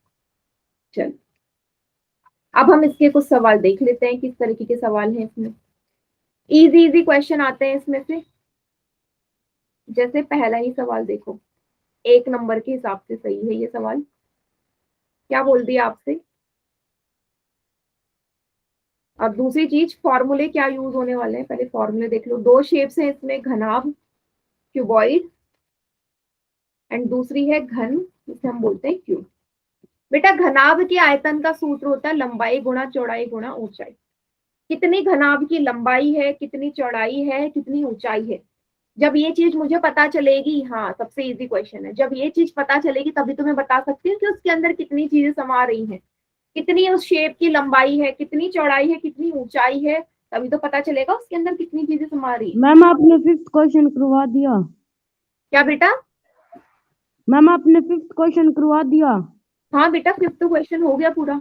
Speaker 1: चल अब हम इसके कुछ सवाल देख लेते हैं, किस तरीके के सवाल हैं इसमें। इजी इजी क्वेश्चन आते हैं इसमें से। जैसे पहला ही सवाल देखो, 1 नंबर के हिसाब से सही है ये सवाल। क्या बोल दिया आपसे? अब दूसरी चीज, फॉर्मूले क्या यूज होने वाले हैं, पहले फॉर्मूले देख लो। 2 शेप्स हैं इसमें, घनाभ, क्यूबॉइड, एंड दूसरी है घन, जिसे हम बोलते हैं क्यूब। बेटा घनाभ के आयतन का सूत्र होता है लंबाई गुणा चौड़ाई गुणा ऊंचाई। कितनी घनाभ की लंबाई है, कितनी चौड़ाई है, कितनी ऊंचाई है, जब ये चीज मुझे पता चलेगी, हाँ सबसे इजी क्वेश्चन है, जब ये चीज पता चलेगी तभी तो मैं बता सकती हूँ कि उसके अंदर कितनी चीजें समा रही हैं, कितनी उस शेप की लंबाई है, कितनी चौड़ाई है, कितनी ऊंचाई है, तभी तो पता चलेगा उसके अंदर कितनी चीजें समा रही है।
Speaker 3: मैम आपने 5th क्वेश्चन करवा दिया।
Speaker 1: क्या बेटा?
Speaker 3: मैम आपने 5th क्वेश्चन करवा दिया।
Speaker 1: हाँ बेटा 5th क्वेश्चन हो गया पूरा,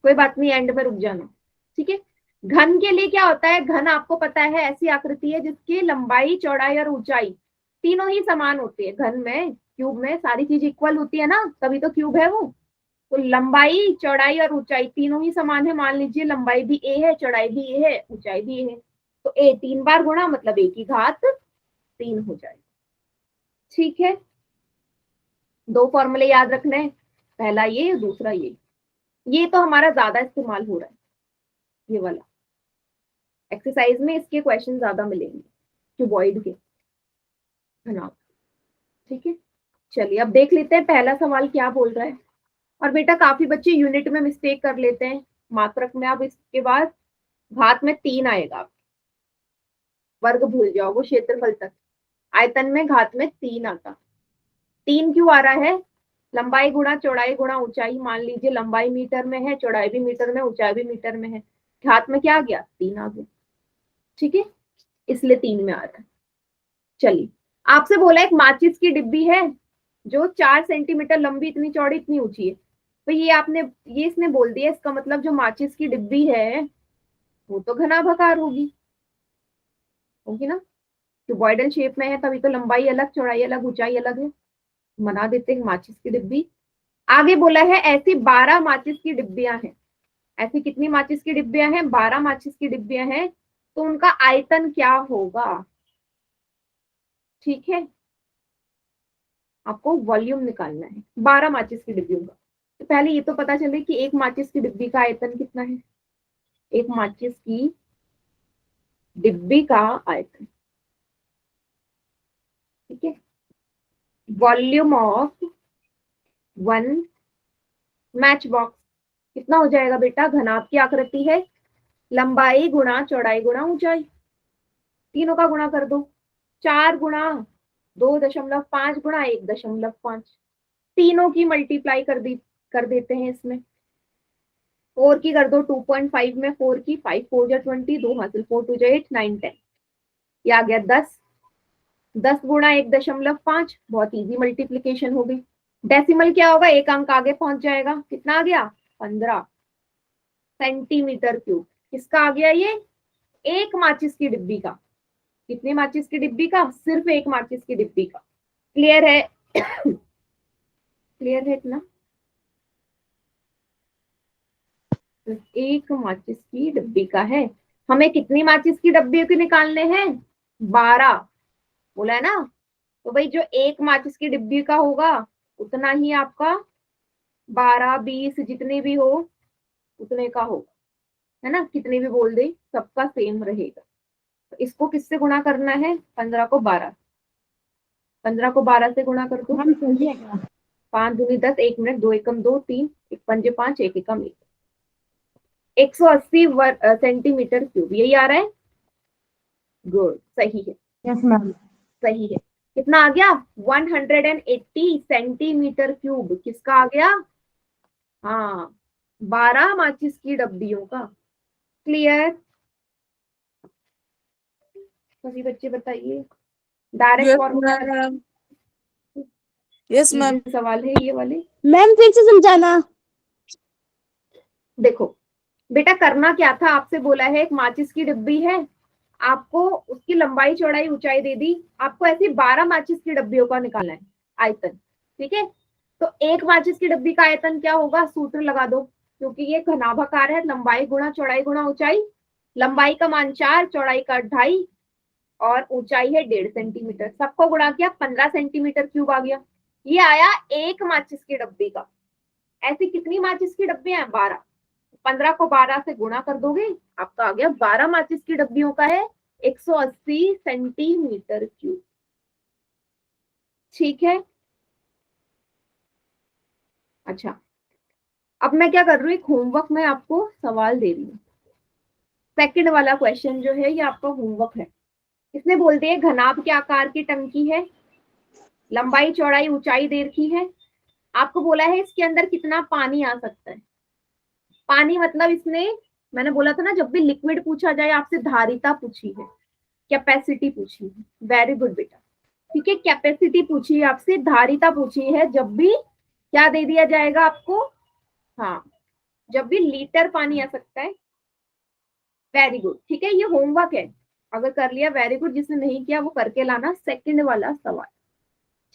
Speaker 1: कोई बात नहीं, एंड में रुक जाना, ठीक है। घन के लिए क्या होता है, घन आपको पता है ऐसी आकृति है जिसकी लंबाई चौड़ाई और ऊंचाई तीनों ही समान होती है। घन में, क्यूब में सारी चीज इक्वल होती है ना, तभी तो क्यूब है वो। तो लंबाई चौड़ाई और ऊंचाई तीनों ही समान है। मान लीजिए लंबाई भी ए है, चौड़ाई भी ए है, ऊंचाई भी ए है, तो ए 3 बार गुणा मतलब ए की घात 3 हो जाएगा, ठीक है। 2 फॉर्मूले याद रखने हैं, पहला ये, दूसरा ये तो हमारा ज्यादा इस्तेमाल हो रहा है, ये वाला एक्सरसाइज में इसके क्वेश्चन ज्यादा मिलेंगे क्यूबॉइड के घनाभ, ठीक है। चलिए अब देख लेते हैं पहला सवाल क्या बोल रहा है। और बेटा काफी बच्चे यूनिट में मिस्टेक कर लेते हैं, मात्रक में। अब इसके बाद घात में 3 आएगा, वर्ग भूल जाओ, वो क्षेत्रफल तक। आयतन में घात में 3 आता। 3 क्यों आ रहा है? लंबाई गुणा चौड़ाई गुणा ऊंचाई। मान लीजिए लंबाई मीटर में है, चौड़ाई भी मीटर में, ऊंचाई भी मीटर में है, घात में क्या आ गया? 3 आ गया, ठीक है, इसलिए 3 में आ रहा है। चलिए आपसे बोला एक माचिस की डिब्बी है जो 4 सेंटीमीटर लंबी, इतनी चौड़ी, इतनी ऊंची है। तो ये इसने बोल दिया, इसका मतलब जो माचिस की डिब्बी है वो तो घनाभाकार होगी ना, क्यूबॉइडल शेप में है, तभी तो लंबाई अलग, चौड़ाई अलग, ऊंचाई अलग है। बना देते हैं माचिस की डिब्बी। आगे बोला है ऐसी 12 माचिस की डिब्बियां हैं। ऐसी कितनी माचिस की डिब्बियां हैं? 12 माचिस की डिब्बियां हैं। तो उनका आयतन क्या होगा, ठीक है। आपको वॉल्यूम निकालना है 12 माचिस की डिब्बियों का। तो पहले ये तो पता चले कि एक माचिस की डिब्बी का आयतन कितना है। एक माचिस की डिब्बी का आयतन, ठीक है, वॉल्यूम ऑफ 1 मैच बॉक्स कितना हो जाएगा बेटा? घनाभ की आकृति है, लंबाई गुणा चौड़ाई गुणा ऊंचाई, तीनों का गुणा कर दो। 4 गुणा 2.5 गुणा 1.5, तीनों की मल्टीप्लाई कर देते हैं इसमें। 4 की कर दो 2.5 में, 4 की 5 4 जा 20, 2 हासिल 4 2 जा 8 9 10, ये आ गया 10। 10 गुणा 1.5, बहुत इजी मल्टीप्लीकेशन हो गई। डेसिमल क्या होगा? एक अंक आगे पहुंच जाएगा, कितना आ गया? 15 सेंटीमीटर क्यूब। किसका आ गया ये? एक माचिस की डिब्बी का। कितनी माचिस की डिब्बी का? सिर्फ एक माचिस की डिब्बी का। क्लियर है? क्लियर है इतना? एक माचिस की डिब्बी का है। हमें कितनी माचिस की डिब्बियों के निकालने हैं? 12 बोला है ना। तो भाई जो एक माचिस की डिब्बी का होगा उतना ही आपका 12 20 जितने भी हो उतने का होगा, है ना। कितने भी बोल दे सबका सेम रहेगा। तो इसको किससे गुणा करना है? 15 को 12, 15 को 12 से गुणा कर दो।
Speaker 3: मैम सही है क्या?
Speaker 1: 5 दूनी 10, 1 मिनट, 2 एकम 2, 3 1 पंजे 5, 1 एकम 1, 180 सेंटीमीटर क्यूब। यही आ रहा है? गुड, सही है,
Speaker 3: यस मैम।
Speaker 1: सही है। कितना आ गया? 180 सेंटीमीटर क्यूब। किसका आ गया? हाँ, 12 माचिस की डब्बियों का। क्लियर? सभी बच्चे बताइए। Direct
Speaker 4: yes
Speaker 1: formula
Speaker 4: ma'am, yes ma'am.
Speaker 1: सवाल है ये वाले।
Speaker 3: मैम फिर से समझाना।
Speaker 1: देखो बेटा करना क्या था, आपसे बोला है एक माचिस की डिब्बी है, आपको उसकी लंबाई चौड़ाई ऊंचाई दे दी, आपको ऐसी 12 माचिस की डब्बियों का निकालना है आयतन, ठीक है। तो एक माचिस की डब्बी का आयतन क्या होगा, सूत्र लगा दो, क्योंकि ये घनाभाकार है, लंबाई गुणा चौड़ाई गुणा ऊंचाई। लंबाई का मान 4, चौड़ाई का 2.5 और ऊंचाई है 1.5 सेंटीमीटर। सबको गुणा किया 15 सेंटीमीटर क्यूब आ गया। ये आया एक माचिस की डब्बी का। ऐसी कितनी माचिस की डब्बी हैं, 12। 15 को 12 से गुणा कर दोगे, आपका आ गया 12 माचिस की डब्बियों का है 180 सेंटीमीटर क्यूब। ठीक है, अच्छा अब मैं क्या कर रही हूँ, एक होमवर्क में आपको सवाल दे रही हूँ। सेकंड वाला क्वेश्चन जो है ये आपका होमवर्क है। इसने बोल दिया घनाभ के आकार की टंकी है, लंबाई चौड़ाई ऊंचाई दे रखी है, आपको बोला है इसके अंदर कितना पानी आ सकता है। पानी मतलब इसने, मैंने बोला था ना जब भी लिक्विड पूछा जाए आपसे धारिता पूछी है, कैपेसिटी पूछी है। वेरी गुड बेटा, ठीक है, कैपेसिटी पूछी है आपसे, धारिता पूछी है, जब भी क्या दे दिया जाएगा आपको, हाँ जब भी लीटर पानी आ सकता है। वेरी गुड, ठीक है, ये होमवर्क है, अगर कर लिया वेरी गुड, जिसने नहीं किया वो करके लाना सेकंड वाला सवाल।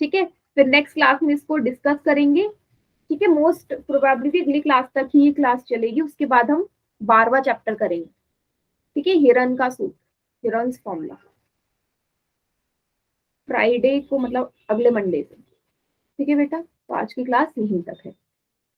Speaker 1: ठीक है, फिर नेक्स्ट क्लास में इसको डिस्कस करेंगे। ठीक है, मोस्ट प्रोबेबिलिटी अगली क्लास तक ही क्लास चलेगी, उसके बाद हम 12वां चैप्टर करेंगे। ठीक है, हिरन का सूत्र, हिरन्स फॉर्मूला, फ्राइडे को मतलब अगले मंडे से। ठीक है बेटा, तो आज की क्लास यहीं तक है।